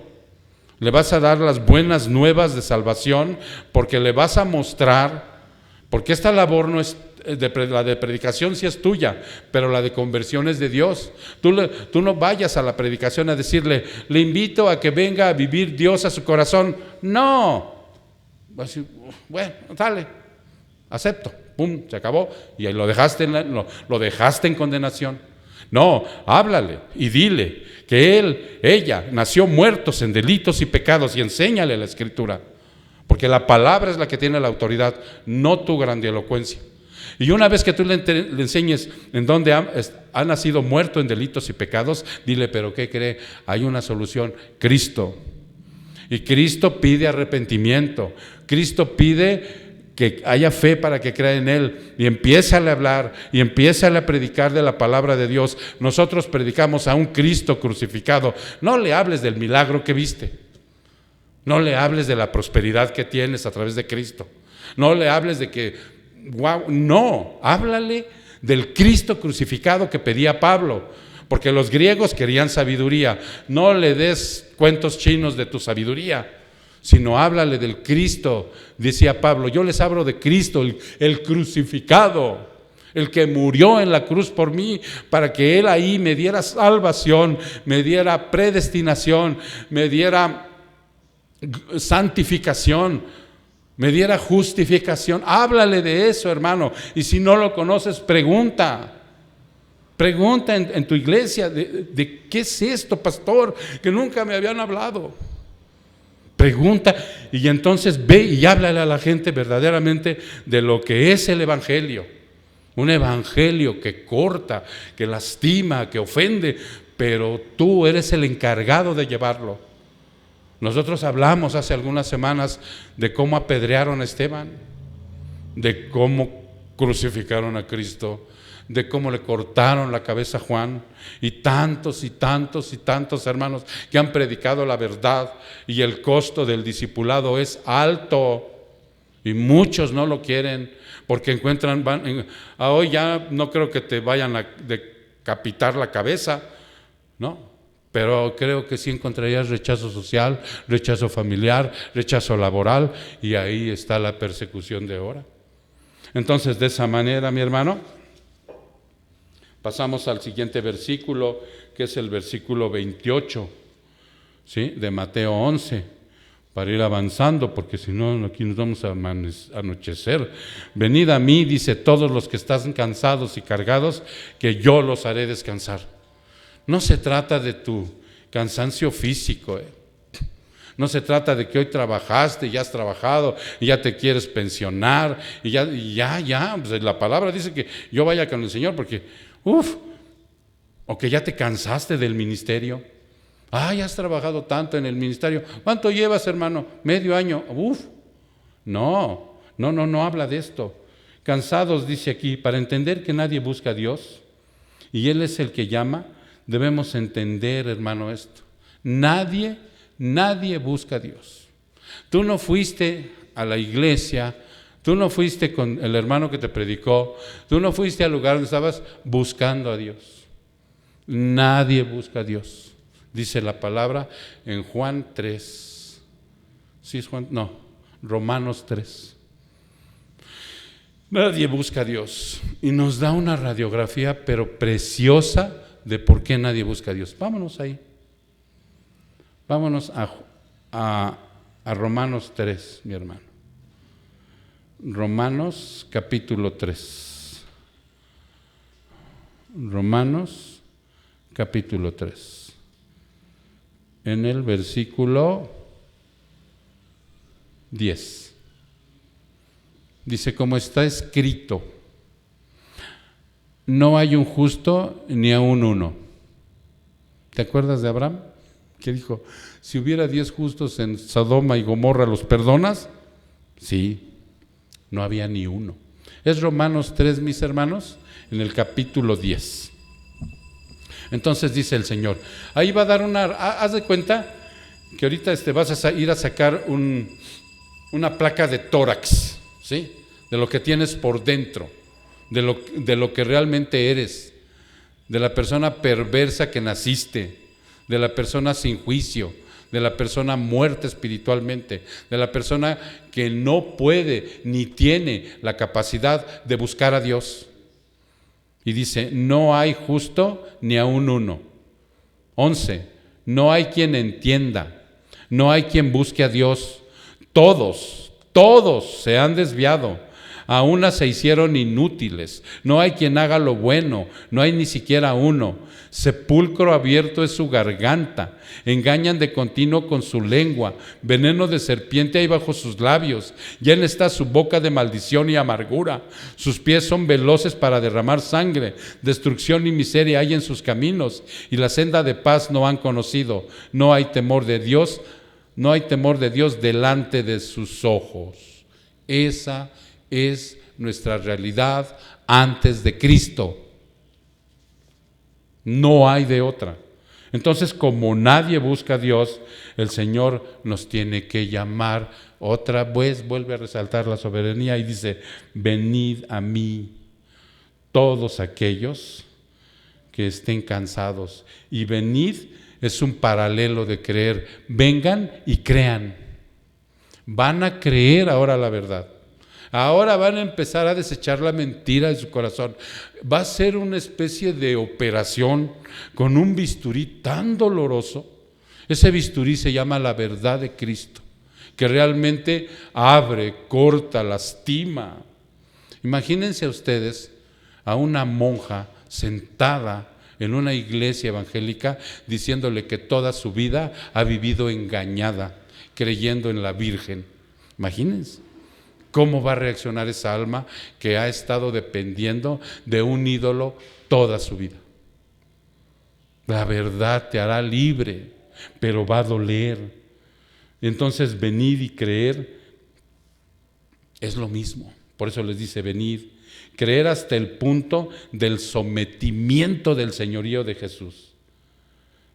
Speaker 1: le vas a dar las buenas nuevas de salvación, porque le vas a mostrar, porque esta labor no es la de predicación sí es tuya, pero la de conversión es de Dios. Tú no vayas a la predicación a decirle, le invito a que venga a vivir Dios a su corazón. No. Va a decir, bueno, dale, acepto. Pum, se acabó. Y ahí lo dejaste en condenación. No, háblale y dile que ella nació muertos en delitos y pecados y enséñale la Escritura. Porque la palabra es la que tiene la autoridad, no tu grandilocuencia. Y una vez que tú le enseñes en dónde ha nacido muerto en delitos y pecados, dile, pero ¿qué cree? Hay una solución, Cristo. Y Cristo pide arrepentimiento. Cristo pide que haya fe para que crea en Él. Y empiézale a hablar y empiézale a predicar de la palabra de Dios. Nosotros predicamos a un Cristo crucificado. No le hables del milagro que viste. No le hables de la prosperidad que tienes a través de Cristo. No le hables de que, wow, no, háblale del Cristo crucificado que pedía Pablo, porque los griegos querían sabiduría. No le des cuentos chinos de tu sabiduría, sino háblale del Cristo, decía Pablo. Yo les hablo de Cristo, el crucificado, el que murió en la cruz por mí, para que Él ahí me diera salvación, me diera predestinación, me diera santificación, me diera justificación. Háblale de eso, hermano. Y si no lo conoces, pregunta en tu iglesia de qué es esto, pastor, que nunca me habían hablado. Pregunta, y entonces ve y háblale a la gente verdaderamente de lo que es el evangelio. Un evangelio que corta, que lastima, que ofende, pero tú eres el encargado de llevarlo. Nosotros hablamos hace algunas semanas de cómo apedrearon a Esteban, de cómo crucificaron a Cristo, de cómo le cortaron la cabeza a Juan, y tantos hermanos que han predicado la verdad, y el costo del discipulado es alto, y muchos no lo quieren, porque encuentran, hoy ya no creo que te vayan a decapitar la cabeza, ¿no? Pero creo que sí encontrarías rechazo social, rechazo familiar, rechazo laboral, y ahí está la persecución de ahora. Entonces, de esa manera, mi hermano, pasamos al siguiente versículo, que es el versículo 28, ¿sí?, de Mateo 11, para ir avanzando, porque si no, aquí nos vamos a anochecer. Venid a mí, dice, todos los que están cansados y cargados, que yo los haré descansar. No se trata de tu cansancio físico, No se trata de que hoy trabajaste, ya has trabajado, y ya te quieres pensionar, y ya, pues la palabra dice que yo vaya con el Señor, porque, o que ya te cansaste del ministerio. Ya has trabajado tanto en el ministerio. ¿Cuánto llevas, hermano? ¿Medio año? No habla de esto. Cansados, dice aquí, para entender que nadie busca a Dios, y Él es el que llama. Debemos entender, hermano, esto. Nadie busca a Dios. Tú no fuiste a la iglesia, tú no fuiste con el hermano que te predicó, tú no fuiste al lugar donde estabas buscando a Dios. Nadie busca a Dios. Dice la palabra en Juan 3. ¿Sí es Juan? No, Romanos 3. Nadie busca a Dios. Y nos da una radiografía, pero preciosa, de por qué nadie busca a Dios. Vámonos ahí. Vámonos a Romanos 3, mi hermano. Romanos capítulo 3. Romanos capítulo 3. En el versículo 10. Dice, como está escrito, no hay un justo ni aun uno. ¿Te acuerdas de Abraham? Que dijo, si hubiera 10 justos en Sodoma y Gomorra, ¿los perdonas? Sí, no había ni uno. Es Romanos 3, mis hermanos, en el capítulo 10. Entonces dice el Señor, ahí va a dar haz de cuenta que ahorita vas a ir a sacar una placa de tórax, ¿sí?, de lo que tienes por dentro, de lo que realmente eres, de la persona perversa que naciste, de la persona sin juicio, de la persona muerta espiritualmente, de la persona que no puede ni tiene la capacidad de buscar a Dios. Y dice, no hay justo ni aun uno. 11, no hay quien entienda, no hay quien busque a Dios. Todos se han desviado, A una se hicieron inútiles. No hay quien haga lo bueno, no hay ni siquiera uno. Sepulcro abierto es su garganta. Engañan de continuo con su lengua. Veneno de serpiente hay bajo sus labios. Llena está su boca de maldición y amargura. Sus pies son veloces para derramar sangre. Destrucción y miseria hay en sus caminos. Y la senda de paz no han conocido. No hay temor de Dios. No hay temor de Dios delante de sus ojos. Esa es nuestra realidad antes de Cristo. No hay de otra. Entonces, como nadie busca a Dios, el Señor nos tiene que llamar otra vez, vuelve a resaltar la soberanía y dice: venid a mí todos aquellos que estén cansados. Y venid es un paralelo de creer. Vengan y crean. Van a creer ahora la verdad. Ahora van a empezar a desechar la mentira de su corazón. Va a ser una especie de operación con un bisturí tan doloroso. Ese bisturí se llama la verdad de Cristo, que realmente abre, corta, lastima. Imagínense a ustedes a una monja sentada en una iglesia evangélica diciéndole que toda su vida ha vivido engañada, creyendo en la Virgen. Imagínense cómo va a reaccionar esa alma que ha estado dependiendo de un ídolo toda su vida. La verdad te hará libre, pero va a doler. Entonces, venid y creer es lo mismo. Por eso les dice: venid. Creer hasta el punto del sometimiento del señorío de Jesús.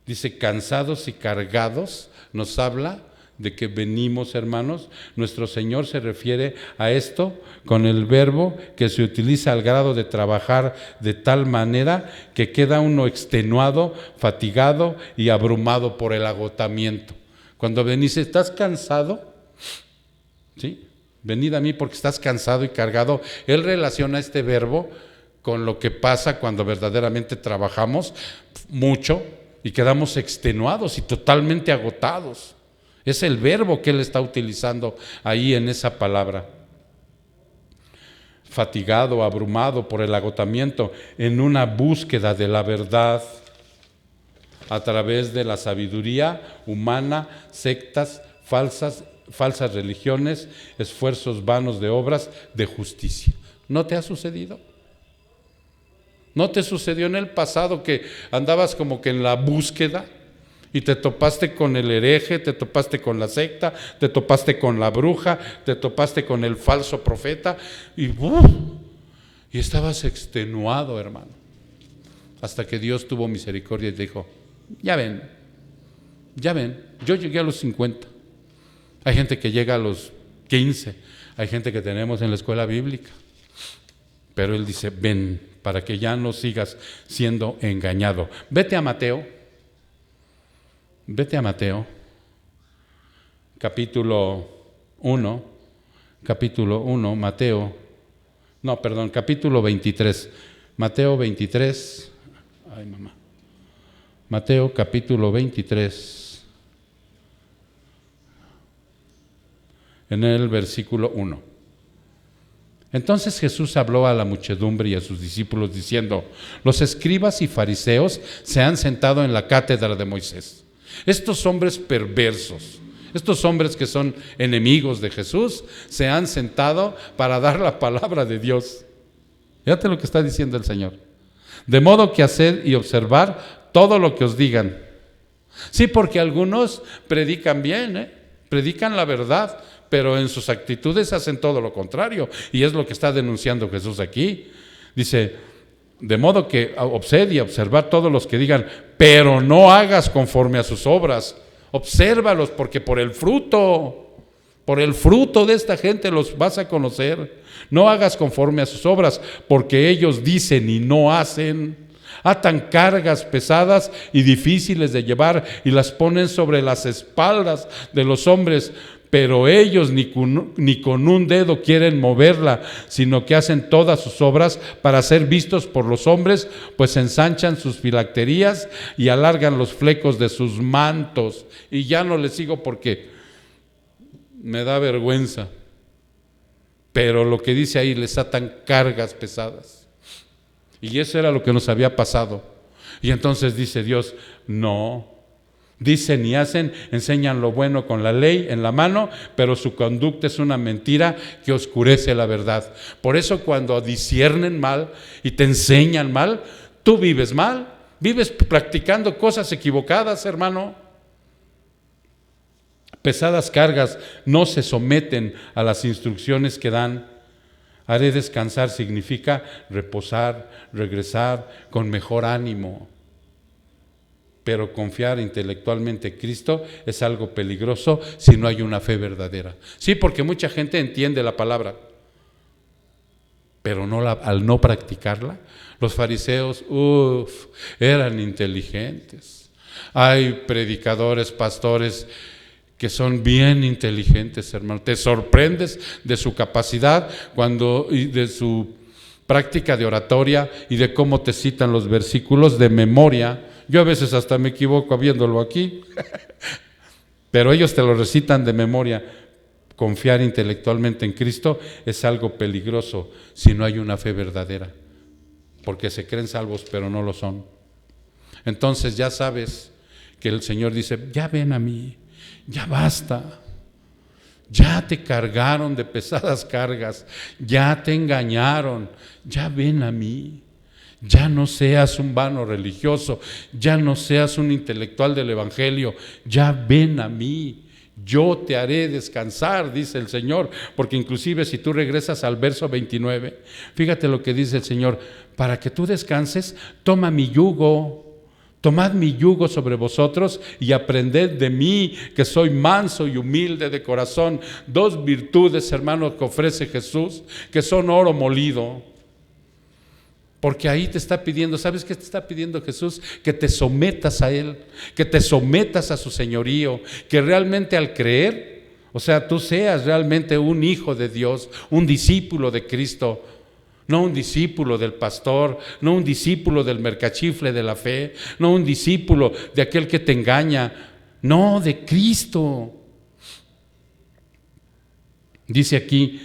Speaker 1: Dice: cansados y cargados, nos habla de que venimos, hermanos. Nuestro Señor se refiere a esto con el verbo que se utiliza al grado de trabajar de tal manera que queda uno extenuado, fatigado y abrumado por el agotamiento. Cuando venís, ¿estás cansado? ¿Sí? Venid a mí porque estás cansado y cargado. Él relaciona este verbo con lo que pasa cuando verdaderamente trabajamos mucho y quedamos extenuados y totalmente agotados. Es el verbo que él está utilizando ahí en esa palabra. Fatigado, abrumado por el agotamiento en una búsqueda de la verdad a través de la sabiduría humana, sectas, falsas religiones, esfuerzos vanos de obras de justicia. ¿No te ha sucedido? ¿No te sucedió en el pasado que andabas como que en la búsqueda y te topaste con el hereje, te topaste con la secta, te topaste con la bruja, te topaste con el falso profeta y estabas extenuado, hermano? Hasta que Dios tuvo misericordia y te dijo: ya ven, yo llegué a los 50. Hay gente que llega a los 15, hay gente que tenemos en la escuela bíblica. Pero Él dice: ven, para que ya no sigas siendo engañado. Vete a Mateo, capítulo 1, capítulo 23. Mateo 23, Mateo capítulo 23, en el versículo 1. Entonces Jesús habló a la muchedumbre y a sus discípulos diciendo: los escribas y fariseos se han sentado en la cátedra de Moisés. Estos hombres perversos, estos hombres que son enemigos de Jesús, se han sentado para dar la palabra de Dios. Fíjate lo que está diciendo el Señor. De modo que haced y observar todo lo que os digan. Sí, porque algunos predican bien, predican la verdad, pero en sus actitudes hacen todo lo contrario, y es lo que está denunciando Jesús aquí. Dice: de modo que observe y observar todos los que digan, pero no hagas conforme a sus obras. Obsérvalos, porque por el fruto de esta gente los vas a conocer. No hagas conforme a sus obras, porque ellos dicen y no hacen. Atan cargas pesadas y difíciles de llevar y las ponen sobre las espaldas de los hombres, pero ellos ni con un dedo quieren moverla, sino que hacen todas sus obras para ser vistos por los hombres, pues ensanchan sus filacterías y alargan los flecos de sus mantos. Y ya no les sigo porque me da vergüenza. Pero lo que dice ahí, les atan cargas pesadas. Y eso era lo que nos había pasado. Y entonces dice Dios, no. Dicen y hacen, enseñan lo bueno con la ley en la mano, pero su conducta es una mentira que oscurece la verdad. Por eso cuando disciernen mal y te enseñan mal, tú vives mal, vives practicando cosas equivocadas, hermano. Pesadas cargas no se someten a las instrucciones que dan. Haré descansar significa reposar, regresar con mejor ánimo. Pero confiar intelectualmente en Cristo es algo peligroso si no hay una fe verdadera. Sí, porque mucha gente entiende la palabra, pero al no practicarla, los fariseos, eran inteligentes. Hay predicadores, pastores que son bien inteligentes, hermano. Te sorprendes de su capacidad y de su práctica de oratoria y de cómo te citan los versículos de memoria. Yo a veces hasta me equivoco viéndolo aquí, pero ellos te lo recitan de memoria. Confiar intelectualmente en Cristo es algo peligroso si no hay una fe verdadera, porque se creen salvos pero no lo son. Entonces ya sabes que el Señor dice, ya ven a mí, ya basta, ya te cargaron de pesadas cargas, ya te engañaron, ya ven a mí. Ya no seas un vano religioso, ya no seas un intelectual del Evangelio, ya ven a mí, yo te haré descansar, dice el Señor, porque inclusive si tú regresas al verso 29, fíjate lo que dice el Señor, para que tú descanses, tomad mi yugo sobre vosotros y aprended de mí, que soy manso y humilde de corazón. Dos virtudes, hermanos, que ofrece Jesús, que son oro molido. Porque ahí te está pidiendo, ¿sabes qué te está pidiendo Jesús? Que te sometas a Él, que te sometas a su señorío, que realmente al creer, o sea, tú seas realmente un hijo de Dios, un discípulo de Cristo, no un discípulo del pastor, no un discípulo del mercachifle de la fe, no un discípulo de aquel que te engaña, no, de Cristo. Dice aquí,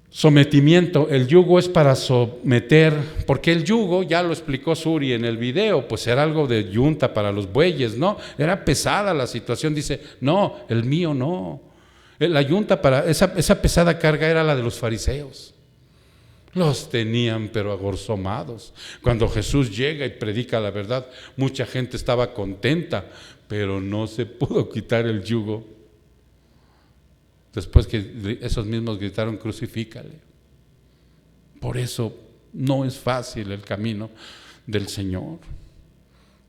Speaker 1: sometimiento, el yugo es para someter, porque el yugo, ya lo explicó Suri en el video, pues era algo de yunta para los bueyes, ¿no? Era pesada la situación, dice, no, el mío no. La yunta para esa pesada carga era la de los fariseos. Los tenían pero agorzomados. Cuando Jesús llega y predica la verdad, mucha gente estaba contenta, pero no se pudo quitar el yugo. Después que esos mismos gritaron, crucifícale. Por eso no es fácil el camino del Señor,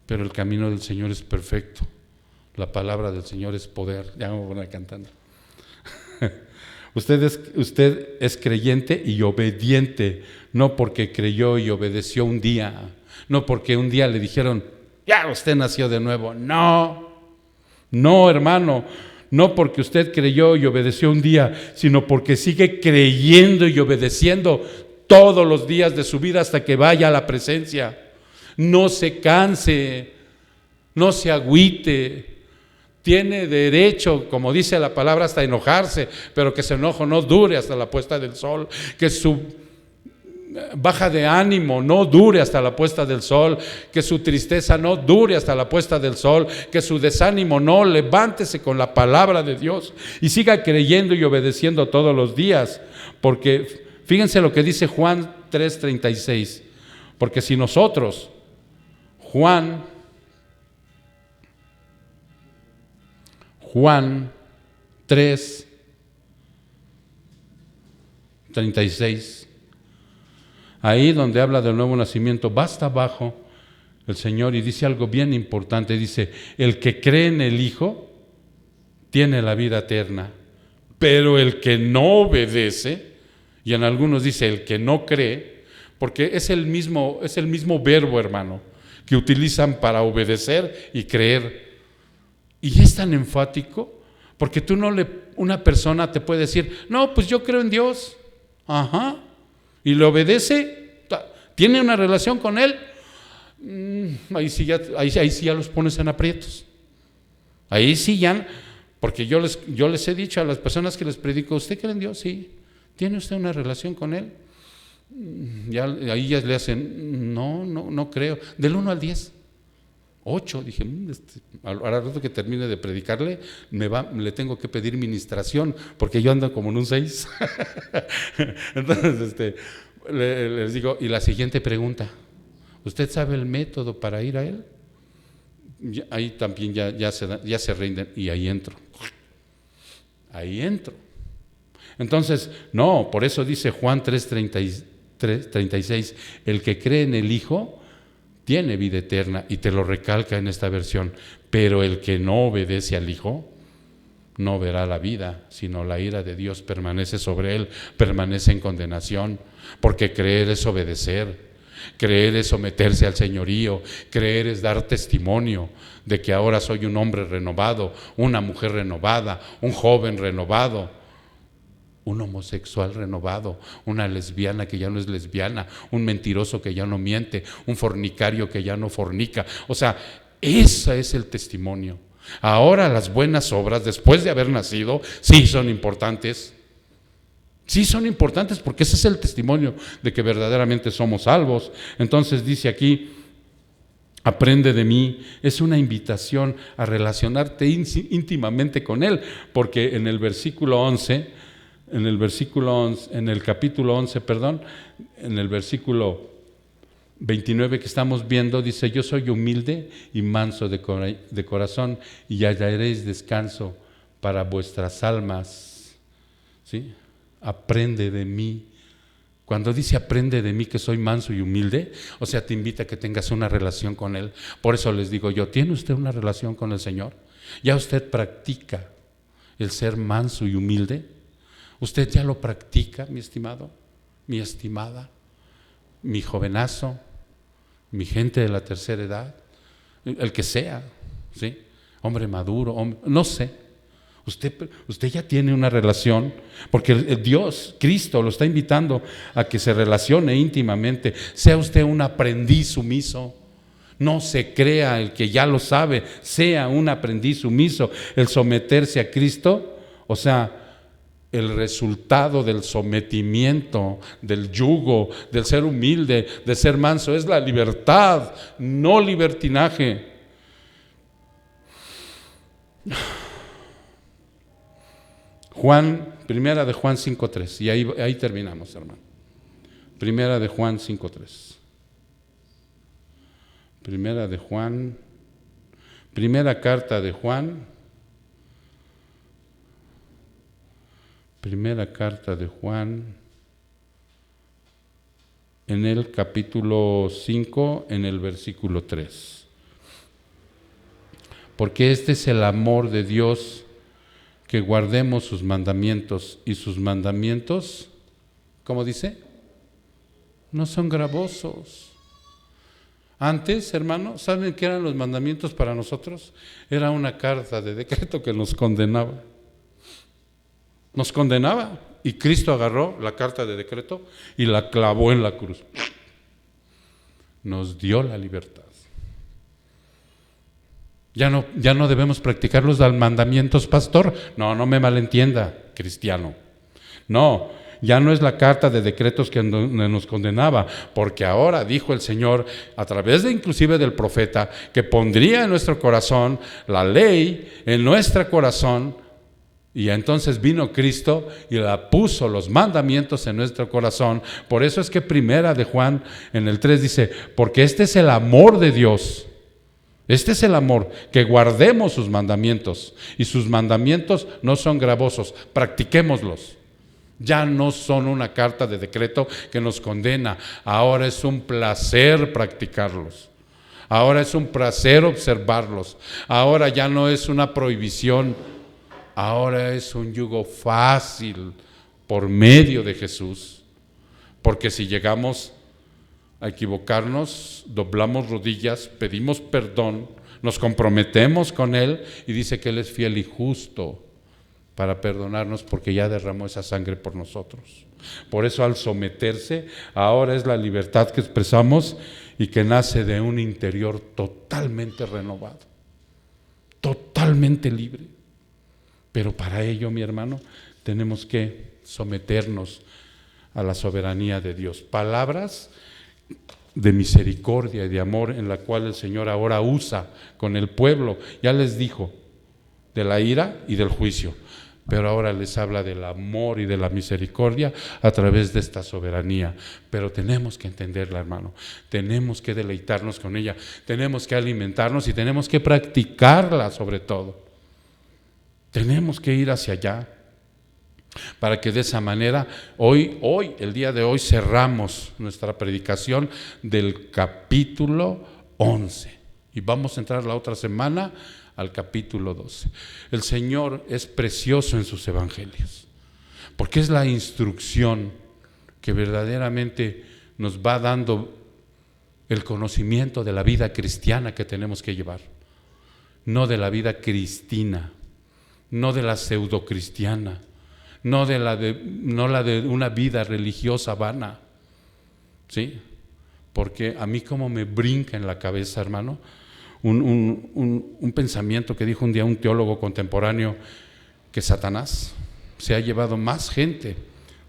Speaker 1: pero el camino del Señor es perfecto. La palabra del Señor es poder. Ya me voy a poner cantando. Usted es creyente y obediente, no porque creyó y obedeció un día, no porque un día le dijeron, ya usted nació de nuevo. No, hermano. No porque usted creyó y obedeció un día, sino porque sigue creyendo y obedeciendo todos los días de su vida hasta que vaya a la presencia. No se canse, no se agüite. Tiene derecho, como dice la palabra, hasta enojarse, pero que ese enojo no dure hasta la puesta del sol, que su baja de ánimo no dure hasta la puesta del sol, que su tristeza no dure hasta la puesta del sol, que su desánimo no. Levántese con la palabra de Dios y siga creyendo y obedeciendo todos los días, porque fíjense lo que dice Juan 3:36, porque si nosotros, Juan 3:36, ahí donde habla del nuevo nacimiento, basta abajo el Señor y dice algo bien importante, dice, el que cree en el Hijo tiene la vida eterna, pero el que no obedece, y en algunos dice el que no cree, porque es el mismo verbo, hermano, que utilizan para obedecer y creer, y es tan enfático, porque una persona te puede decir, no, pues yo creo en Dios, y le obedece, tiene una relación con Él, ahí sí ya los pones en aprietos. Ahí sí ya, porque yo les he dicho a las personas que les predico, ¿usted cree en Dios? Sí. ¿Tiene usted una relación con Él? Ya, ahí ya le hacen, no creo. Del 1 al 10, 8. Dije, al rato que termine de predicarle, le tengo que pedir ministración, porque yo ando como en un 6. Entonces, les digo, y la siguiente pregunta, ¿usted sabe el método para ir a Él? Ahí también ya se rinden, y ahí entro. Entonces, no, por eso dice Juan 3:36, el que cree en el Hijo tiene vida eterna, y te lo recalca en esta versión, pero el que no obedece al Hijo no verá la vida, sino la ira de Dios permanece sobre él, permanece en condenación, porque creer es obedecer. Creer es someterse al señorío, creer es dar testimonio de que ahora soy un hombre renovado, una mujer renovada, un joven renovado, un homosexual renovado, una lesbiana que ya no es lesbiana, un mentiroso que ya no miente, un fornicario que ya no fornica. O sea, ese es el testimonio. Ahora las buenas obras, después de haber nacido, sí son importantes. Sí son importantes, porque ese es el testimonio de que verdaderamente somos salvos. Entonces dice aquí, aprende de mí, es una invitación a relacionarte íntimamente con Él, porque en el versículo 11, en el capítulo 11, en el versículo 29 que estamos viendo, dice, yo soy humilde y manso de corazón, y hallaréis descanso para vuestras almas. ¿Sí? Aprende de mí. Cuando dice aprende de mí que soy manso y humilde, o sea, te invita a que tengas una relación con Él. Por eso les digo yo, ¿tiene usted una relación con el Señor? ¿Ya usted practica el ser manso y humilde? ¿Usted ya lo practica, mi estimado, mi estimada, mi jovenazo, mi gente de la tercera edad, el que sea, ¿sí? Hombre maduro, no sé. Usted ya tiene una relación, porque el Dios, Cristo, lo está invitando a que se relacione íntimamente. Sea usted un aprendiz sumiso. No se crea el que ya lo sabe, sea un aprendiz sumiso. El someterse a Cristo, o sea, el resultado del sometimiento, del yugo, del ser humilde, de ser manso, es la libertad, no libertinaje. Primera de Juan 5:3, y ahí terminamos, hermano. Primera de Juan 5:3. Primera carta de Juan, en el capítulo 5, en el versículo 3. Porque este es el amor de Dios, que guardemos sus mandamientos, y sus mandamientos, ¿cómo dice? No son gravosos. Antes, hermano, ¿saben qué eran los mandamientos para nosotros? Era una carta de decreto que nos condenaba. Nos condenaba, y Cristo agarró la carta de decreto y la clavó en la cruz. Nos dio la libertad. Ya no debemos practicar los mandamientos, pastor. No me malentienda, cristiano. No, ya no es la carta de decretos que nos condenaba, porque ahora dijo el Señor, a través inclusive del profeta, que pondría en nuestro corazón la ley, en nuestro corazón, y entonces vino Cristo y la puso los mandamientos en nuestro corazón. Por eso es que primera de Juan en el 3 dice, porque este es el amor de Dios. Este es el amor, que guardemos sus mandamientos, y sus mandamientos no son gravosos, practiquémoslos. Ya no son una carta de decreto que nos condena, ahora es un placer practicarlos, ahora es un placer observarlos, ahora ya no es una prohibición, ahora es un yugo fácil por medio de Jesús, porque si llegamos a equivocarnos, doblamos rodillas, pedimos perdón, nos comprometemos con Él, y dice que Él es fiel y justo para perdonarnos, porque ya derramó esa sangre por nosotros. Por eso, al someterse, ahora es la libertad que expresamos y que nace de un interior totalmente renovado, totalmente libre. Pero para ello, mi hermano, tenemos que someternos a la soberanía de Dios. Palabras de misericordia y de amor en la cual el Señor ahora usa con el pueblo. Ya les dijo de la ira y del juicio, pero ahora les habla del amor y de la misericordia a través de esta soberanía. Pero tenemos que entenderla, hermano. Tenemos que deleitarnos con ella. Tenemos que alimentarnos y tenemos que practicarla sobre todo. Tenemos que ir hacia allá para que de esa manera, hoy, el día de hoy, cerramos nuestra predicación del capítulo 11. Y vamos a entrar la otra semana al capítulo 12. El Señor es precioso en sus evangelios, porque es la instrucción que verdaderamente nos va dando el conocimiento de la vida cristiana que tenemos que llevar, no de la vida cristina, no de la pseudocristiana, no la de una vida religiosa vana, ¿sí? Porque a mí como me brinca en la cabeza, hermano, un pensamiento que dijo un día un teólogo contemporáneo, que Satanás se ha llevado más gente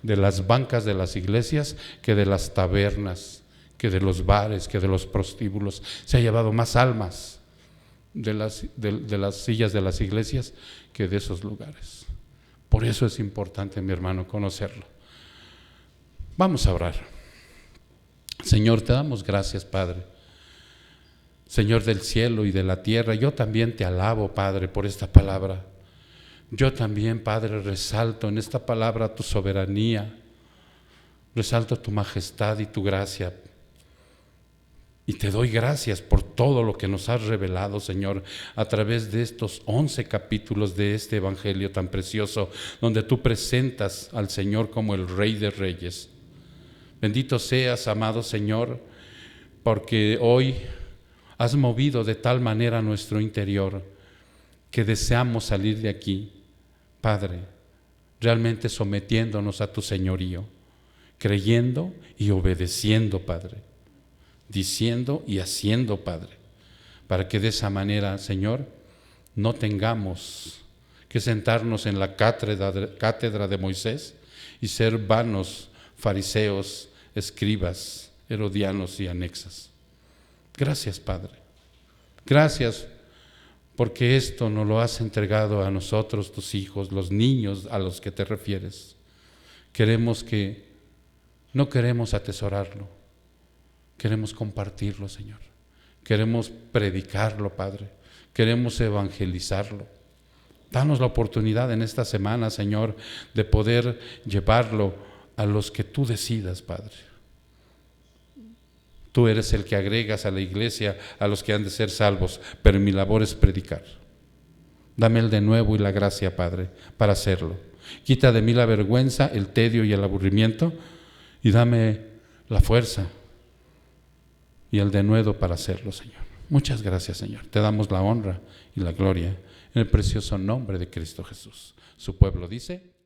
Speaker 1: de las bancas de las iglesias que de las tabernas, que de los bares, que de los prostíbulos. Se ha llevado más almas de las sillas de las iglesias que de esos lugares. Por eso es importante, mi hermano, conocerlo. Vamos a orar. Señor, te damos gracias, Padre. Señor del cielo y de la tierra, yo también te alabo, Padre, por esta palabra. Yo también, Padre, resalto en esta palabra tu soberanía, resalto tu majestad y tu gracia. Y te doy gracias por todo lo que nos has revelado, Señor, a través de estos 11 capítulos de este evangelio tan precioso, donde tú presentas al Señor como el Rey de Reyes. Bendito seas, amado Señor, porque hoy has movido de tal manera nuestro interior que deseamos salir de aquí, Padre, realmente sometiéndonos a tu señorío, creyendo y obedeciendo, Padre, diciendo y haciendo, Padre, para que de esa manera, Señor, no tengamos que sentarnos en la cátedra de Moisés y ser vanos fariseos, escribas, herodianos y anexas. Gracias, Padre. Gracias porque esto nos lo has entregado a nosotros, tus hijos, los niños a los que te refieres. No queremos atesorarlo, queremos compartirlo, Señor. Queremos predicarlo, Padre. Queremos evangelizarlo. Danos la oportunidad en esta semana, Señor, de poder llevarlo a los que tú decidas, Padre. Tú eres el que agregas a la iglesia a los que han de ser salvos, pero mi labor es predicar. Dame el denuedo y la gracia, Padre, para hacerlo. Quita de mí la vergüenza, el tedio y el aburrimiento, y dame la fuerza y el denuedo para hacerlo, Señor. Muchas gracias, Señor. Te damos la honra y la gloria en el precioso nombre de Cristo Jesús. Su pueblo dice...